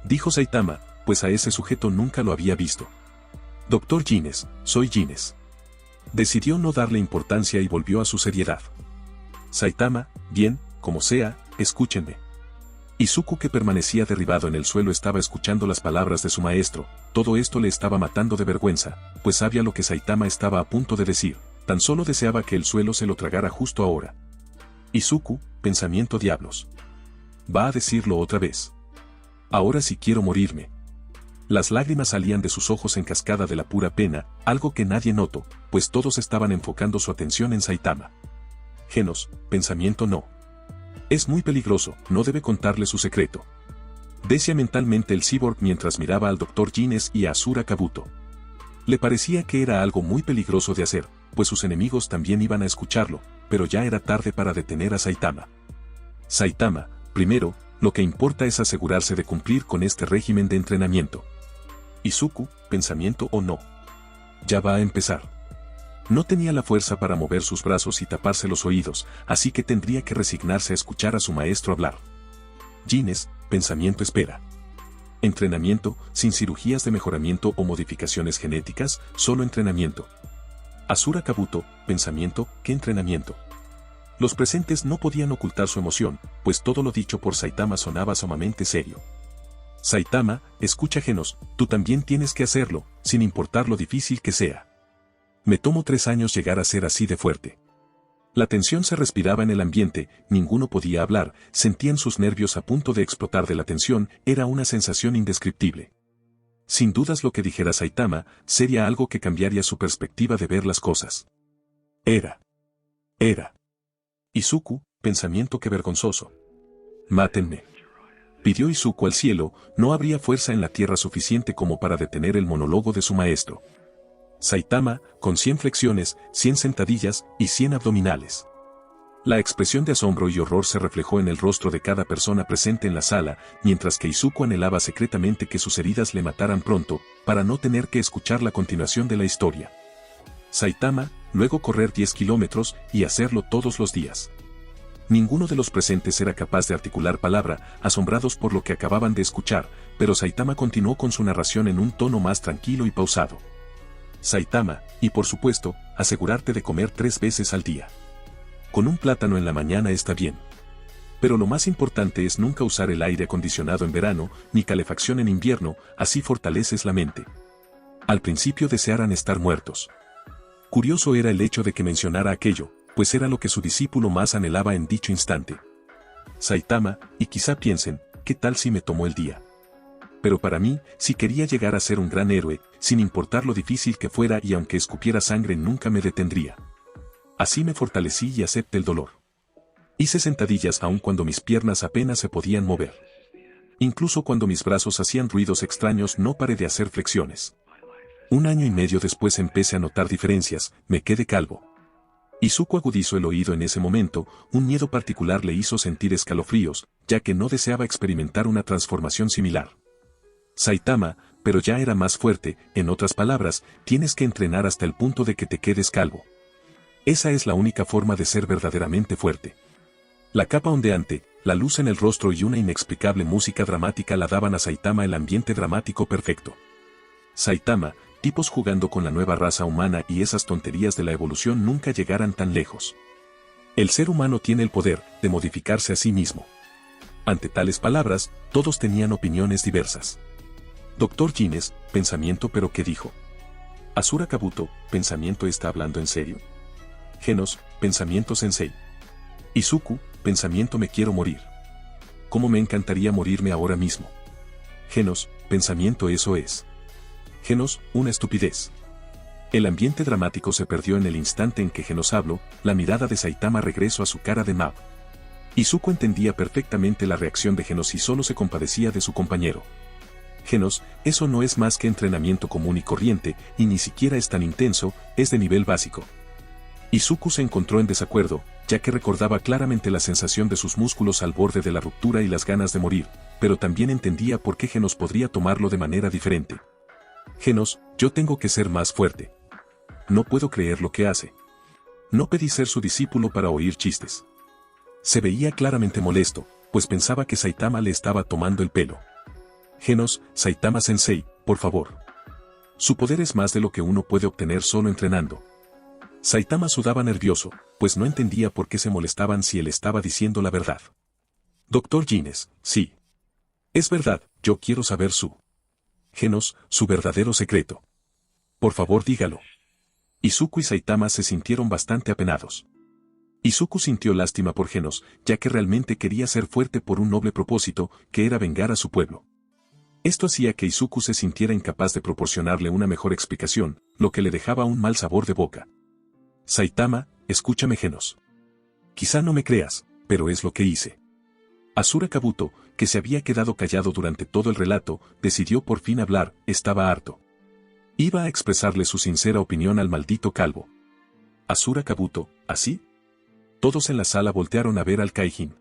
Dijo Saitama, pues a ese sujeto nunca lo había visto. Dr. Gines, soy Gines. Decidió no darle importancia y volvió a su seriedad. Saitama, bien, como sea, escúchenme. Izuku, que permanecía derribado en el suelo, estaba escuchando las palabras de su maestro. Todo esto le estaba matando de vergüenza, pues sabía lo que Saitama estaba a punto de decir, tan solo deseaba que el suelo se lo tragara justo ahora. Izuku, pensamiento: diablos. Va a decirlo otra vez. Ahora sí quiero morirme. Las lágrimas salían de sus ojos en cascada de la pura pena, algo que nadie notó, pues todos estaban enfocando su atención en Saitama. Genos, pensamiento: no. Es muy peligroso, no debe contarle su secreto. Decía mentalmente el cyborg mientras miraba al Dr. Gines y a Asura Kabuto. Le parecía que era algo muy peligroso de hacer, pues sus enemigos también iban a escucharlo, pero ya era tarde para detener a Saitama. Saitama, primero, lo que importa es asegurarse de cumplir con este régimen de entrenamiento. Izuku, pensamiento: o no. Ya va a empezar. No tenía la fuerza para mover sus brazos y taparse los oídos, así que tendría que resignarse a escuchar a su maestro hablar. Gines, pensamiento: espera. Entrenamiento, sin cirugías de mejoramiento o modificaciones genéticas, solo entrenamiento. Asura Kabuto, pensamiento: ¿qué entrenamiento? Los presentes no podían ocultar su emoción, pues todo lo dicho por Saitama sonaba sumamente serio. Saitama, escucha Genos, tú también tienes que hacerlo, sin importar lo difícil que sea. Me tomó 3 años llegar a ser así de fuerte. La tensión se respiraba en el ambiente, ninguno podía hablar, sentían sus nervios a punto de explotar de la tensión, era una sensación indescriptible. Sin dudas lo que dijera Saitama, sería algo que cambiaría su perspectiva de ver las cosas. Era. Izuku, pensamiento: qué vergonzoso. Mátenme. Pidió Izuku al cielo, no habría fuerza en la tierra suficiente como para detener el monólogo de su maestro. Saitama, con 100 flexiones, 100 sentadillas y 100 abdominales. La expresión de asombro y horror se reflejó en el rostro de cada persona presente en la sala, mientras que Izuku anhelaba secretamente que sus heridas le mataran pronto, para no tener que escuchar la continuación de la historia. Saitama, luego correr 10 kilómetros y hacerlo todos los días. Ninguno de los presentes era capaz de articular palabra, asombrados por lo que acababan de escuchar, pero Saitama continuó con su narración en un tono más tranquilo y pausado. Saitama, y por supuesto, asegurarte de comer 3 veces al día. Con un plátano en la mañana está bien. Pero lo más importante es nunca usar el aire acondicionado en verano, ni calefacción en invierno, así fortaleces la mente. Al principio desearan estar muertos. Curioso era el hecho de que mencionara aquello, pues era lo que su discípulo más anhelaba en dicho instante. Saitama, y quizá piensen, ¿qué tal si me tomó el día? Pero para mí, si quería llegar a ser un gran héroe, sin importar lo difícil que fuera y aunque escupiera sangre nunca me detendría. Así me fortalecí y acepté el dolor. Hice sentadillas aun cuando mis piernas apenas se podían mover. Incluso cuando mis brazos hacían ruidos extraños no paré de hacer flexiones. 1 año y medio después empecé a notar diferencias, me quedé calvo. Izuku agudizó el oído en ese momento, un miedo particular le hizo sentir escalofríos, ya que no deseaba experimentar una transformación similar. Saitama, pero ya era más fuerte, en otras palabras, tienes que entrenar hasta el punto de que te quedes calvo. Esa es la única forma de ser verdaderamente fuerte. La capa ondeante, la luz en el rostro y una inexplicable música dramática la daban a Saitama el ambiente dramático perfecto. Saitama, tipos jugando con la nueva raza humana y esas tonterías de la evolución nunca llegaran tan lejos. El ser humano tiene el poder de modificarse a sí mismo. Ante tales palabras, todos tenían opiniones diversas. Dr. Gines, pensamiento pero ¿qué dijo? Asura Kabuto, pensamiento ¿está hablando en serio? Genos, pensamiento sensei. Izuku, pensamiento me quiero morir. ¿Cómo me encantaría morirme ahora mismo? Genos, pensamiento eso es. Genos, una estupidez. El ambiente dramático se perdió en el instante en que Genos habló, la mirada de Saitama regresó a su cara de Mab. Izuku entendía perfectamente la reacción de Genos y solo se compadecía de su compañero. Genos, eso no es más que entrenamiento común y corriente, y ni siquiera es tan intenso, es de nivel básico. Izuku se encontró en desacuerdo, ya que recordaba claramente la sensación de sus músculos al borde de la ruptura y las ganas de morir, pero también entendía por qué Genos podría tomarlo de manera diferente. Genos, yo tengo que ser más fuerte. No puedo creer lo que hace. No pedí ser su discípulo para oír chistes. Se veía claramente molesto, pues pensaba que Saitama le estaba tomando el pelo. Genos, Saitama-sensei, por favor. Su poder es más de lo que uno puede obtener solo entrenando. Saitama sudaba nervioso, pues no entendía por qué se molestaban si él estaba diciendo la verdad. Dr. Gines, sí. Es verdad, yo quiero saber Genos, su verdadero secreto. Por favor dígalo. Izuku y Saitama se sintieron bastante apenados. Izuku sintió lástima por Genos, ya que realmente quería ser fuerte por un noble propósito, que era vengar a su pueblo. Esto hacía que Izuku se sintiera incapaz de proporcionarle una mejor explicación, lo que le dejaba un mal sabor de boca. Saitama, escúchame Genos. Quizá no me creas, pero es lo que hice. Asura Kabuto, que se había quedado callado durante todo el relato, decidió por fin hablar, estaba harto. Iba a expresarle su sincera opinión al maldito calvo. Asura Kabuto, ¿así? Todos en la sala voltearon a ver al Kaijin.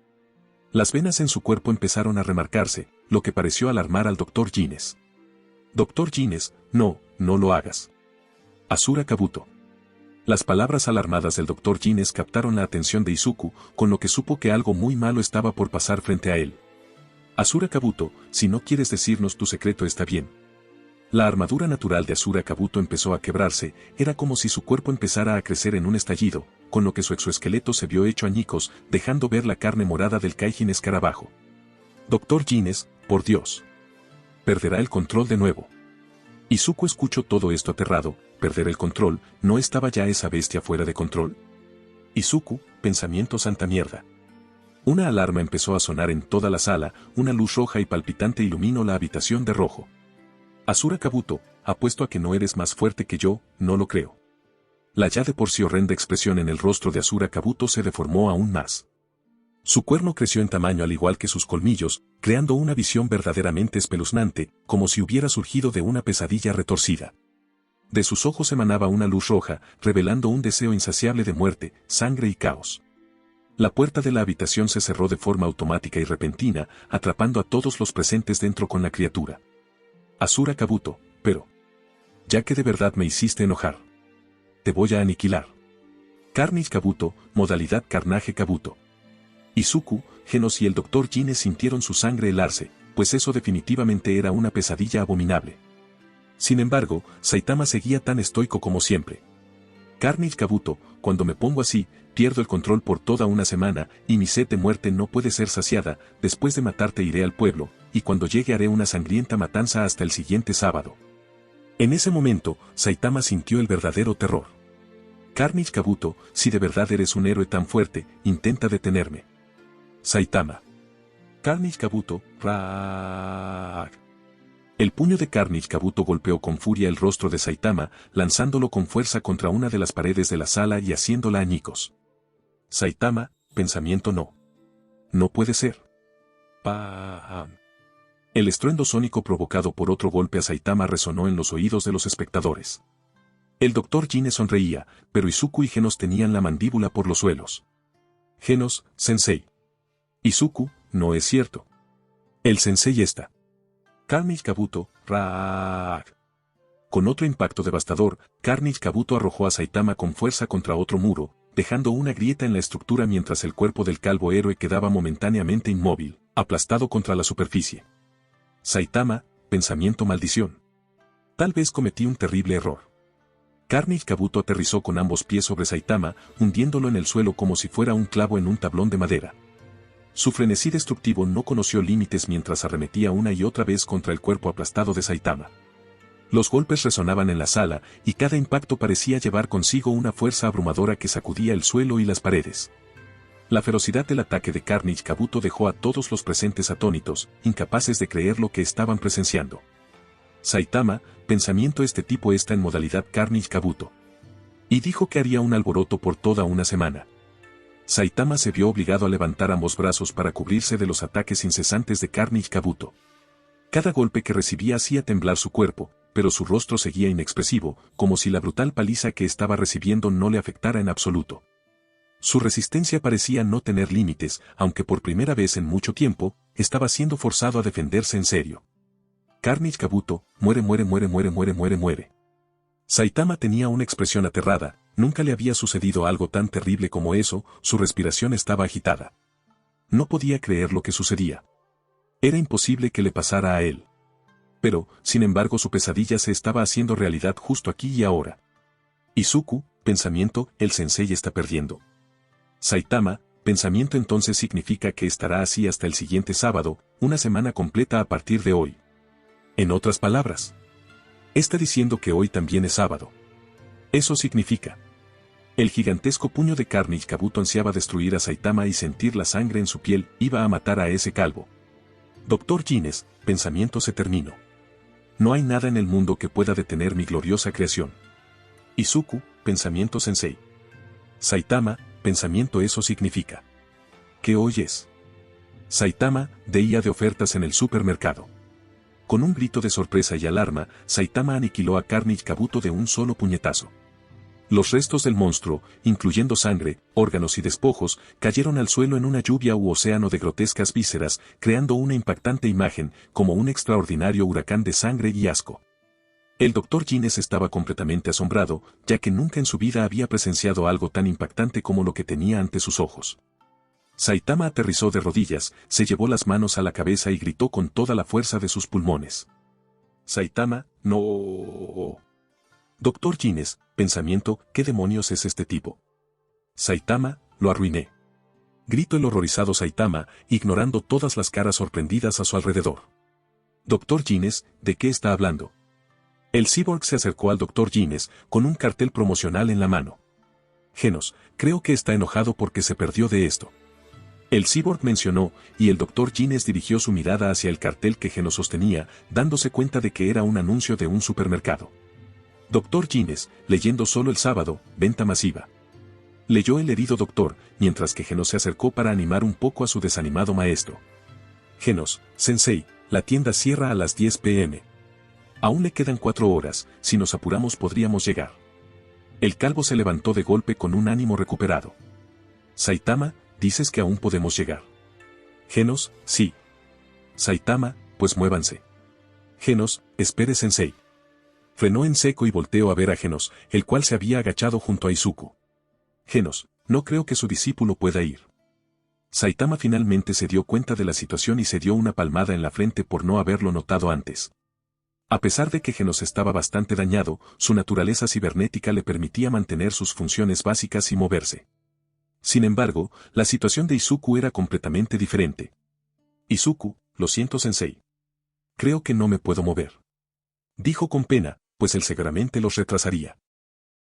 Las venas en su cuerpo empezaron a remarcarse, lo que pareció alarmar al Dr. Gines. Dr. Gines, no, no lo hagas. Asura Kabuto. Las palabras alarmadas del Dr. Gines captaron la atención de Izuku, con lo que supo que algo muy malo estaba por pasar frente a él. Asura Kabuto, si no quieres decirnos tu secreto está bien. La armadura natural de Asura Kabuto empezó a quebrarse, era como si su cuerpo empezara a crecer en un estallido, con lo que su exoesqueleto se vio hecho añicos, dejando ver la carne morada del Kaijin escarabajo. Dr. Gines, por Dios. Perderá el control de nuevo. Izuku escuchó todo esto aterrado, perder el control, ¿no estaba ya esa bestia fuera de control? Izuku, pensamiento santa mierda. Una alarma empezó a sonar en toda la sala, una luz roja y palpitante iluminó la habitación de rojo. Asura Kabuto, apuesto a que no eres más fuerte que yo, no lo creo. La ya de por sí horrenda expresión en el rostro de Asura Kabuto se deformó aún más. Su cuerno creció en tamaño al igual que sus colmillos, creando una visión verdaderamente espeluznante, como si hubiera surgido de una pesadilla retorcida. De sus ojos emanaba una luz roja, revelando un deseo insaciable de muerte, sangre y caos. La puerta de la habitación se cerró de forma automática y repentina, atrapando a todos los presentes dentro con la criatura. Asura Kabuto, pero... ya que de verdad me hiciste enojar. Te voy a aniquilar. Carnage Kabuto, modalidad Carnage Kabuto. Izuku, Genos y el Dr. Gines sintieron su sangre helarse, pues eso definitivamente era una pesadilla abominable. Sin embargo, Saitama seguía tan estoico como siempre. Carnage Kabuto, cuando me pongo así, pierdo el control por toda una semana, y mi sed de muerte no puede ser saciada, después de matarte iré al pueblo, y cuando llegue haré una sangrienta matanza hasta el siguiente sábado. En ese momento, Saitama sintió el verdadero terror. Carnage Kabuto, si de verdad eres un héroe tan fuerte, intenta detenerme. Saitama. Carnage Kabuto, ¡raaaag! El puño de Carnage Kabuto golpeó con furia el rostro de Saitama, lanzándolo con fuerza contra una de las paredes de la sala y haciéndola añicos. Saitama, pensamiento no. No puede ser. ¡Pam! El estruendo sónico provocado por otro golpe a Saitama resonó en los oídos de los espectadores. El Dr. Gine sonreía, pero Izuku y Genos tenían la mandíbula por los suelos. Genos, sensei. Izuku, no es cierto. El sensei está. Carnage Kabuto, ¡raaaag! Con otro impacto devastador, Carnage Kabuto arrojó a Saitama con fuerza contra otro muro, dejando una grieta en la estructura mientras el cuerpo del calvo héroe quedaba momentáneamente inmóvil, aplastado contra la superficie. Saitama, pensamiento maldición. Tal vez cometí un terrible error. Carnage Kabuto aterrizó con ambos pies sobre Saitama, hundiéndolo en el suelo como si fuera un clavo en un tablón de madera. Su frenesí destructivo no conoció límites mientras arremetía una y otra vez contra el cuerpo aplastado de Saitama. Los golpes resonaban en la sala, y cada impacto parecía llevar consigo una fuerza abrumadora que sacudía el suelo y las paredes. La ferocidad del ataque de Carnage Kabuto dejó a todos los presentes atónitos, incapaces de creer lo que estaban presenciando. Saitama, pensamiento este tipo está en modalidad Carnage Kabuto. Y dijo que haría un alboroto por toda una semana. Saitama se vio obligado a levantar ambos brazos para cubrirse de los ataques incesantes de Carnage Kabuto. Cada golpe que recibía hacía temblar su cuerpo, pero su rostro seguía inexpresivo, como si la brutal paliza que estaba recibiendo no le afectara en absoluto. Su resistencia parecía no tener límites, aunque por primera vez en mucho tiempo, estaba siendo forzado a defenderse en serio. Carnage Kabuto, muere. Saitama tenía una expresión aterrada, nunca le había sucedido algo tan terrible como eso, su respiración estaba agitada. No podía creer lo que sucedía. Era imposible que le pasara a él. Pero, sin embargo, su pesadilla se estaba haciendo realidad justo aquí y ahora. Izuku, pensamiento, el sensei está perdiendo. Saitama, pensamiento entonces significa que estará así hasta el siguiente sábado, una semana completa a partir de hoy. En otras palabras, está diciendo que hoy también es sábado. Eso significa. El gigantesco puño de Carnage Kabuto ansiaba destruir a Saitama y sentir la sangre en su piel, iba a matar a ese calvo. Dr. Gines, pensamiento se terminó. No hay nada en el mundo que pueda detener mi gloriosa creación. Izuku, pensamiento sensei. Saitama, pensamiento eso significa. ¿Qué hoy es? Saitama, día de ofertas en el supermercado. Con un grito de sorpresa y alarma, Saitama aniquiló a Carnage Kabuto de un solo puñetazo. Los restos del monstruo, incluyendo sangre, órganos y despojos, cayeron al suelo en una lluvia u océano de grotescas vísceras, creando una impactante imagen, como un extraordinario huracán de sangre y asco. El Dr. Gines estaba completamente asombrado, ya que nunca en su vida había presenciado algo tan impactante como lo que tenía ante sus ojos. Saitama aterrizó de rodillas, se llevó las manos a la cabeza y gritó con toda la fuerza de sus pulmones. Saitama, no. Dr. Gines, pensamiento, ¿qué demonios es este tipo? Saitama, lo arruiné. Gritó el horrorizado Saitama, ignorando todas las caras sorprendidas a su alrededor. Dr. Gines, ¿de qué está hablando? El cyborg se acercó al Dr. Gines, con un cartel promocional en la mano. Genos, creo que está enojado porque se perdió de esto. El cyborg mencionó, y el Dr. Gines dirigió su mirada hacia el cartel que Genos sostenía, dándose cuenta de que era un anuncio de un supermercado. Dr. Gines, leyendo solo el sábado, venta masiva. Leyó el herido doctor, mientras que Genos se acercó para animar un poco a su desanimado maestro. Genos, sensei, la tienda cierra a las 10 p.m. Aún le quedan 4 horas, si nos apuramos podríamos llegar. El calvo se levantó de golpe con un ánimo recuperado. Saitama, dices que aún podemos llegar. Genos, sí. Saitama, pues muévanse. Genos, espere sensei. Frenó en seco y volteó a ver a Genos, el cual se había agachado junto a Izuku. Genos, no creo que su discípulo pueda ir. Saitama finalmente se dio cuenta de la situación y se dio una palmada en la frente por no haberlo notado antes. A pesar de que Genos estaba bastante dañado, su naturaleza cibernética le permitía mantener sus funciones básicas y moverse. Sin embargo, la situación de Izuku era completamente diferente. Izuku, lo siento sensei. Creo que no me puedo mover. Dijo con pena, pues él seguramente los retrasaría.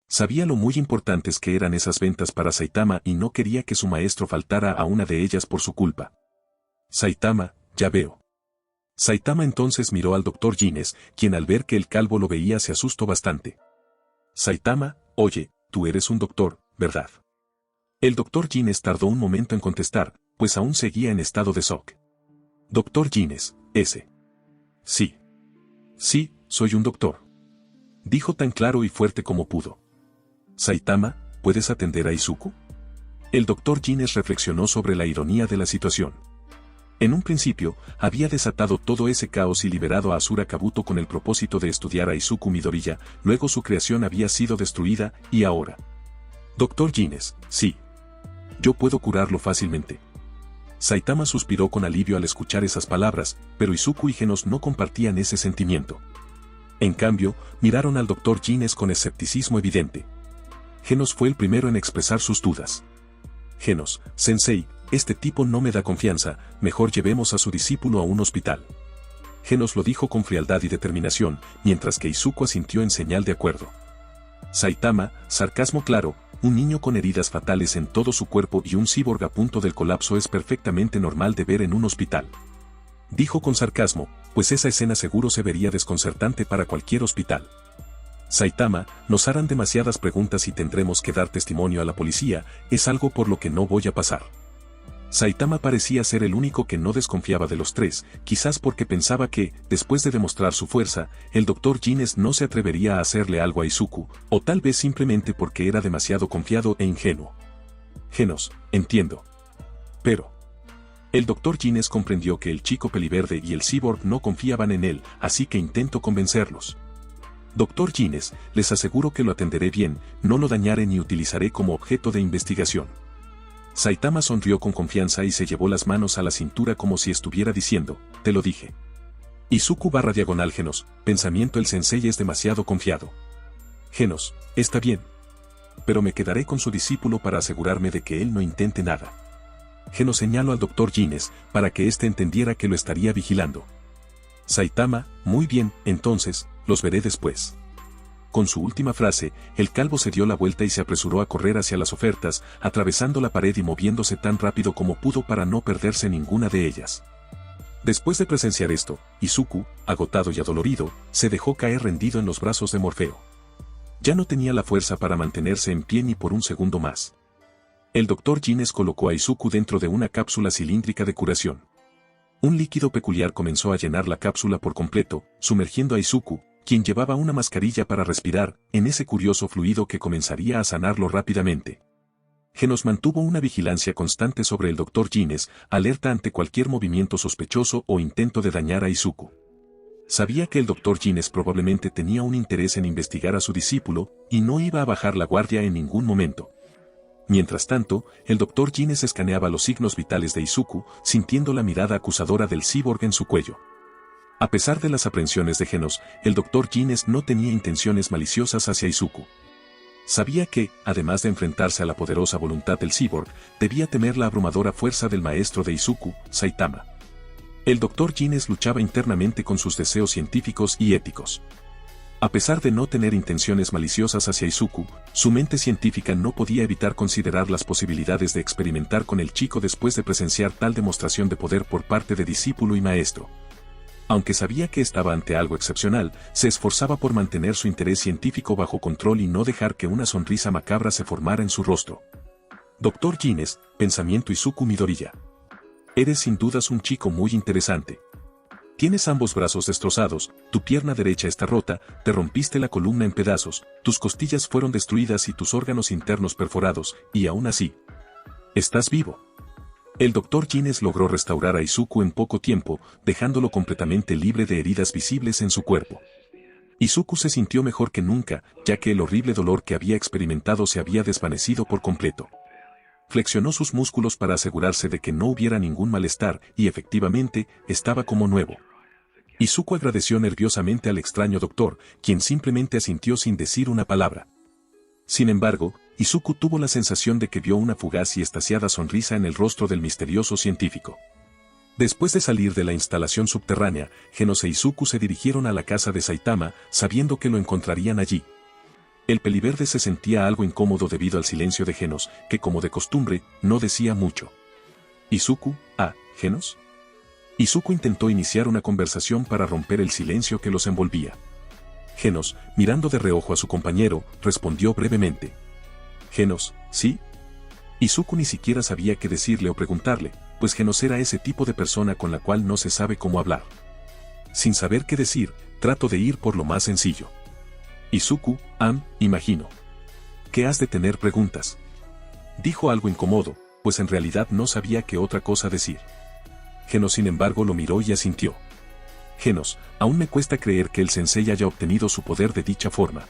Sabía lo muy importantes que eran esas ventas para Saitama y no quería que su maestro faltara a una de ellas por su culpa. Saitama, ya veo. Saitama entonces miró al Dr. Gines, quien al ver que el calvo lo veía se asustó bastante. Saitama, oye, tú eres un doctor, ¿verdad? El Dr. Gines tardó un momento en contestar, pues aún seguía en estado de shock. Dr. Gines, ese. Sí. Sí, soy un doctor. Dijo tan claro y fuerte como pudo. Saitama, ¿puedes atender a Izuku? El Dr. Gines reflexionó sobre la ironía de la situación. En un principio, había desatado todo ese caos y liberado a Asura Kabuto con el propósito de estudiar a Izuku Midoriya, luego su creación había sido destruida, y ahora. Dr. Gines, sí. Yo puedo curarlo fácilmente. Saitama suspiró con alivio al escuchar esas palabras, pero Izuku y Genos no compartían ese sentimiento. En cambio, miraron al Dr. Gines con escepticismo evidente. Genos fue el primero en expresar sus dudas. Genos, sensei, este tipo no me da confianza, mejor llevemos a su discípulo a un hospital. Genos lo dijo con frialdad y determinación, mientras que Izuku asintió en señal de acuerdo. Saitama, sarcasmo claro, un niño con heridas fatales en todo su cuerpo y un cyborg a punto del colapso es perfectamente normal de ver en un hospital. Dijo con sarcasmo, pues esa escena seguro se vería desconcertante para cualquier hospital. Saitama, nos harán demasiadas preguntas y tendremos que dar testimonio a la policía, es algo por lo que no voy a pasar. Saitama parecía ser el único que no desconfiaba de los tres, quizás porque pensaba que, después de demostrar su fuerza, el Dr. Gines no se atrevería a hacerle algo a Izuku, o tal vez simplemente porque era demasiado confiado e ingenuo. Genos, entiendo. Pero el Dr. Gines comprendió que el chico peliverde y el cyborg no confiaban en él, así que intentó convencerlos. Dr. Gines, les aseguro que lo atenderé bien, no lo dañaré ni utilizaré como objeto de investigación. Saitama sonrió con confianza y se llevó las manos a la cintura como si estuviera diciendo, te lo dije. Izuku /diagonal Genos, pensamiento el sensei es demasiado confiado. Genos, está bien. Pero me quedaré con su discípulo para asegurarme de que él no intente nada. Genos señaló al Dr. Gines, para que éste entendiera que lo estaría vigilando. Saitama, muy bien, entonces, los veré después. Con su última frase, el calvo se dio la vuelta y se apresuró a correr hacia las ofertas, atravesando la pared y moviéndose tan rápido como pudo para no perderse ninguna de ellas. Después de presenciar esto, Izuku, agotado y adolorido, se dejó caer rendido en los brazos de Morfeo. Ya no tenía la fuerza para mantenerse en pie ni por un segundo más. El Dr. Gines colocó a Izuku dentro de una cápsula cilíndrica de curación. Un líquido peculiar comenzó a llenar la cápsula por completo, sumergiendo a Izuku, quien llevaba una mascarilla para respirar, en ese curioso fluido que comenzaría a sanarlo rápidamente. Genos mantuvo una vigilancia constante sobre el Dr. Gines, alerta ante cualquier movimiento sospechoso o intento de dañar a Izuku. Sabía que el Dr. Gines probablemente tenía un interés en investigar a su discípulo, y no iba a bajar la guardia en ningún momento. Mientras tanto, el Dr. Gines escaneaba los signos vitales de Izuku, sintiendo la mirada acusadora del cyborg en su cuello. A pesar de las aprensiones de Genos, el Dr. Gines no tenía intenciones maliciosas hacia Izuku. Sabía que, además de enfrentarse a la poderosa voluntad del cyborg, debía temer la abrumadora fuerza del maestro de Izuku, Saitama. El Dr. Gines luchaba internamente con sus deseos científicos y éticos. A pesar de no tener intenciones maliciosas hacia Izuku, su mente científica no podía evitar considerar las posibilidades de experimentar con el chico después de presenciar tal demostración de poder por parte de discípulo y maestro. Aunque sabía que estaba ante algo excepcional, se esforzaba por mantener su interés científico bajo control y no dejar que una sonrisa macabra se formara en su rostro. Dr. Gines, pensamiento Izuku Midoriya. Eres sin dudas un chico muy interesante. Tienes ambos brazos destrozados, tu pierna derecha está rota, te rompiste la columna en pedazos, tus costillas fueron destruidas y tus órganos internos perforados, y aún así, estás vivo. El Dr. Gines logró restaurar a Izuku en poco tiempo, dejándolo completamente libre de heridas visibles en su cuerpo. Izuku se sintió mejor que nunca, ya que el horrible dolor que había experimentado se había desvanecido por completo. Flexionó sus músculos para asegurarse de que no hubiera ningún malestar, y efectivamente, estaba como nuevo. Izuku agradeció nerviosamente al extraño doctor, quien simplemente asintió sin decir una palabra. Sin embargo, Izuku tuvo la sensación de que vio una fugaz y extasiada sonrisa en el rostro del misterioso científico. Después de salir de la instalación subterránea, Genos e Izuku se dirigieron a la casa de Saitama, sabiendo que lo encontrarían allí. El peliverde se sentía algo incómodo debido al silencio de Genos, que como de costumbre, no decía mucho. ¿Izuku? ¿Genos? Izuku intentó iniciar una conversación para romper el silencio que los envolvía. Genos, mirando de reojo a su compañero, respondió brevemente. Genos, ¿sí? Izuku ni siquiera sabía qué decirle o preguntarle, pues Genos era ese tipo de persona con la cual no se sabe cómo hablar. Sin saber qué decir, trato de ir por lo más sencillo. Izuku, imagino. ¿Qué has de tener preguntas? Dijo algo incómodo, pues en realidad no sabía qué otra cosa decir. Genos sin embargo lo miró y asintió. Genos, aún me cuesta creer que el sensei haya obtenido su poder de dicha forma.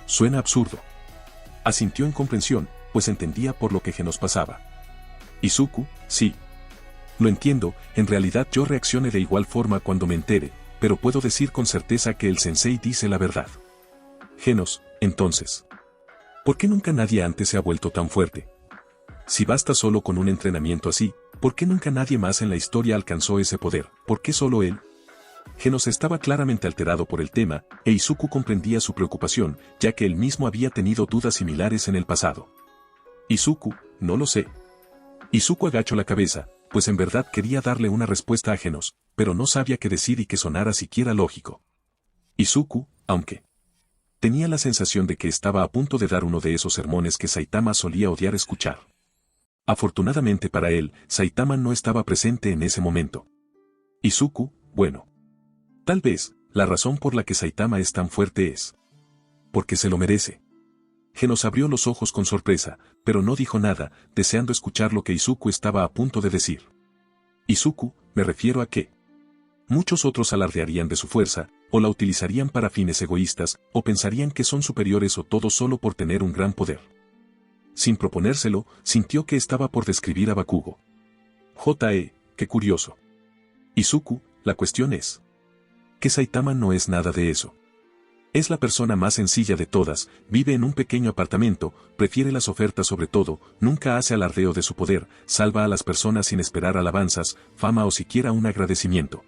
Suena absurdo. Asintió en comprensión, pues entendía por lo que Genos pasaba. Izuku, sí. Lo entiendo, en realidad yo reaccioné de igual forma cuando me entere, pero puedo decir con certeza que el sensei dice la verdad. Genos, entonces. ¿Por qué nunca nadie antes se ha vuelto tan fuerte? Si basta solo con un entrenamiento así, ¿por qué nunca nadie más en la historia alcanzó ese poder? ¿Por qué solo él? Genos estaba claramente alterado por el tema, e Izuku comprendía su preocupación, ya que él mismo había tenido dudas similares en el pasado. Izuku, no lo sé. Izuku agachó la cabeza, pues en verdad quería darle una respuesta a Genos, pero no sabía qué decir y que sonara siquiera lógico. Izuku, aunque tenía la sensación de que estaba a punto de dar uno de esos sermones que Saitama solía odiar escuchar. Afortunadamente para él, Saitama no estaba presente en ese momento. Izuku, bueno. Tal vez, la razón por la que Saitama es tan fuerte es porque se lo merece. Genos abrió los ojos con sorpresa, pero no dijo nada, deseando escuchar lo que Izuku estaba a punto de decir. Izuku, me refiero a que muchos otros alardearían de su fuerza, o la utilizarían para fines egoístas, o pensarían que son superiores o todo solo por tener un gran poder. Sin proponérselo, sintió que estaba por describir a Bakugo. Qué curioso. Izuku, la cuestión es que Saitama no es nada de eso. Es la persona más sencilla de todas, vive en un pequeño apartamento, prefiere las ofertas sobre todo, nunca hace alardeo de su poder, salva a las personas sin esperar alabanzas, fama o siquiera un agradecimiento.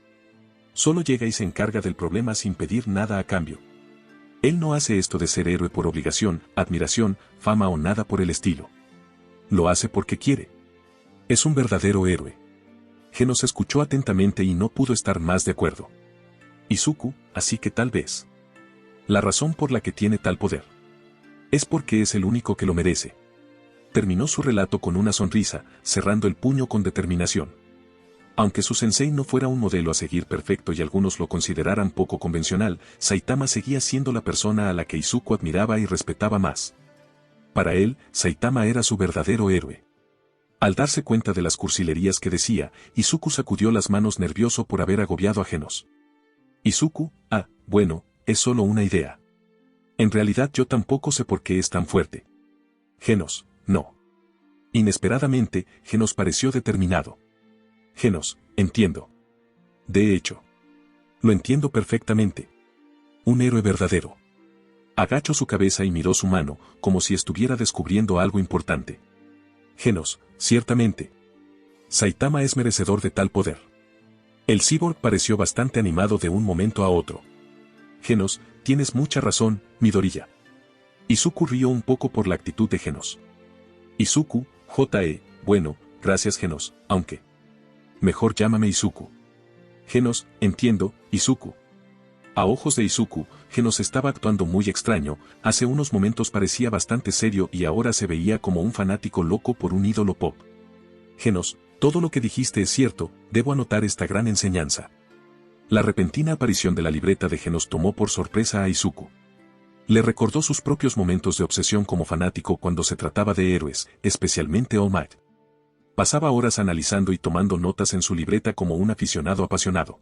Solo llega y se encarga del problema sin pedir nada a cambio. Él no hace esto de ser héroe por obligación, admiración, fama o nada por el estilo. Lo hace porque quiere. Es un verdadero héroe. Genos escuchó atentamente y no pudo estar más de acuerdo. Izuku, así que tal vez la razón por la que tiene tal poder es porque es el único que lo merece. Terminó su relato con una sonrisa, cerrando el puño con determinación. Aunque su sensei no fuera un modelo a seguir perfecto y algunos lo consideraran poco convencional, Saitama seguía siendo la persona a la que Izuku admiraba y respetaba más. Para él, Saitama era su verdadero héroe. Al darse cuenta de las cursilerías que decía, Izuku sacudió las manos nervioso por haber agobiado a Genos. Izuku, bueno, es solo una idea. En realidad yo tampoco sé por qué es tan fuerte. Genos, no. Inesperadamente, Genos pareció determinado. Genos, entiendo. De hecho, lo entiendo perfectamente. Un héroe verdadero. Agachó su cabeza y miró su mano, como si estuviera descubriendo algo importante. Genos, ciertamente. Saitama es merecedor de tal poder. El cyborg pareció bastante animado de un momento a otro. Genos, tienes mucha razón, Midoriya. Izuku rió un poco por la actitud de Genos. Izuku, bueno, gracias Genos, aunque mejor llámame Izuku. Genos, entiendo, Izuku. A ojos de Izuku, Genos estaba actuando muy extraño, hace unos momentos parecía bastante serio y ahora se veía como un fanático loco por un ídolo pop. Genos, todo lo que dijiste es cierto, debo anotar esta gran enseñanza. La repentina aparición de la libreta de Genos tomó por sorpresa a Izuku. Le recordó sus propios momentos de obsesión como fanático cuando se trataba de héroes, especialmente All Might. Pasaba horas analizando y tomando notas en su libreta como un aficionado apasionado.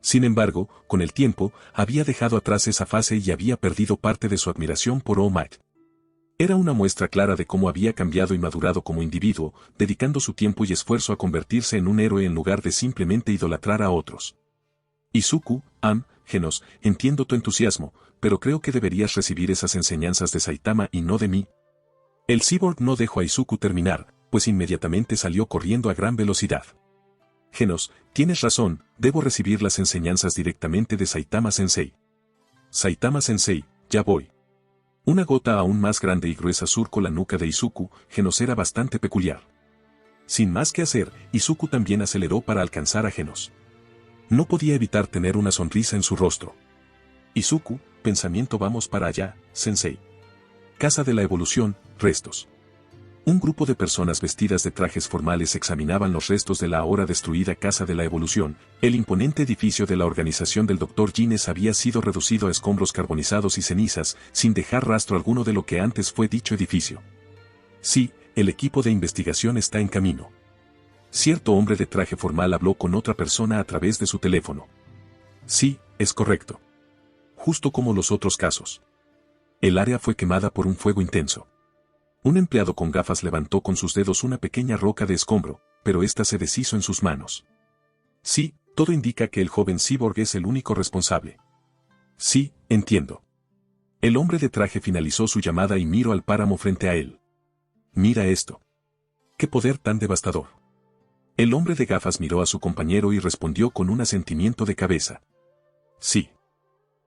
Sin embargo, con el tiempo, había dejado atrás esa fase y había perdido parte de su admiración por All Might. Era una muestra clara de cómo había cambiado y madurado como individuo, dedicando su tiempo y esfuerzo a convertirse en un héroe en lugar de simplemente idolatrar a otros. Izuku, Genos, entiendo tu entusiasmo, pero creo que deberías recibir esas enseñanzas de Saitama y no de mí. El cyborg no dejó a Izuku terminar, pues inmediatamente salió corriendo a gran velocidad. Genos, tienes razón, debo recibir las enseñanzas directamente de Saitama-sensei. Saitama-sensei, ya voy. Una gota aún más grande y gruesa surcó la nuca de Izuku. Genos era bastante peculiar. Sin más que hacer, Izuku también aceleró para alcanzar a Genos. No podía evitar tener una sonrisa en su rostro. Izuku, pensamiento vamos para allá, sensei. Casa de la evolución, restos. Un grupo de personas vestidas de trajes formales examinaban los restos de la ahora destruida Casa de la Evolución. El imponente edificio de la organización del Dr. Gines había sido reducido a escombros carbonizados y cenizas, sin dejar rastro alguno de lo que antes fue dicho edificio. Sí, el equipo de investigación está en camino. Cierto hombre de traje formal habló con otra persona a través de su teléfono. Sí, es correcto. Justo como los otros casos. El área fue quemada por un fuego intenso. Un empleado con gafas levantó con sus dedos una pequeña roca de escombro, pero ésta se deshizo en sus manos. Sí, todo indica que el joven cyborg es el único responsable. Sí, entiendo. El hombre de traje finalizó su llamada y miró al páramo frente a él. Mira esto. ¡Qué poder tan devastador! El hombre de gafas miró a su compañero y respondió con un asentimiento de cabeza. Sí.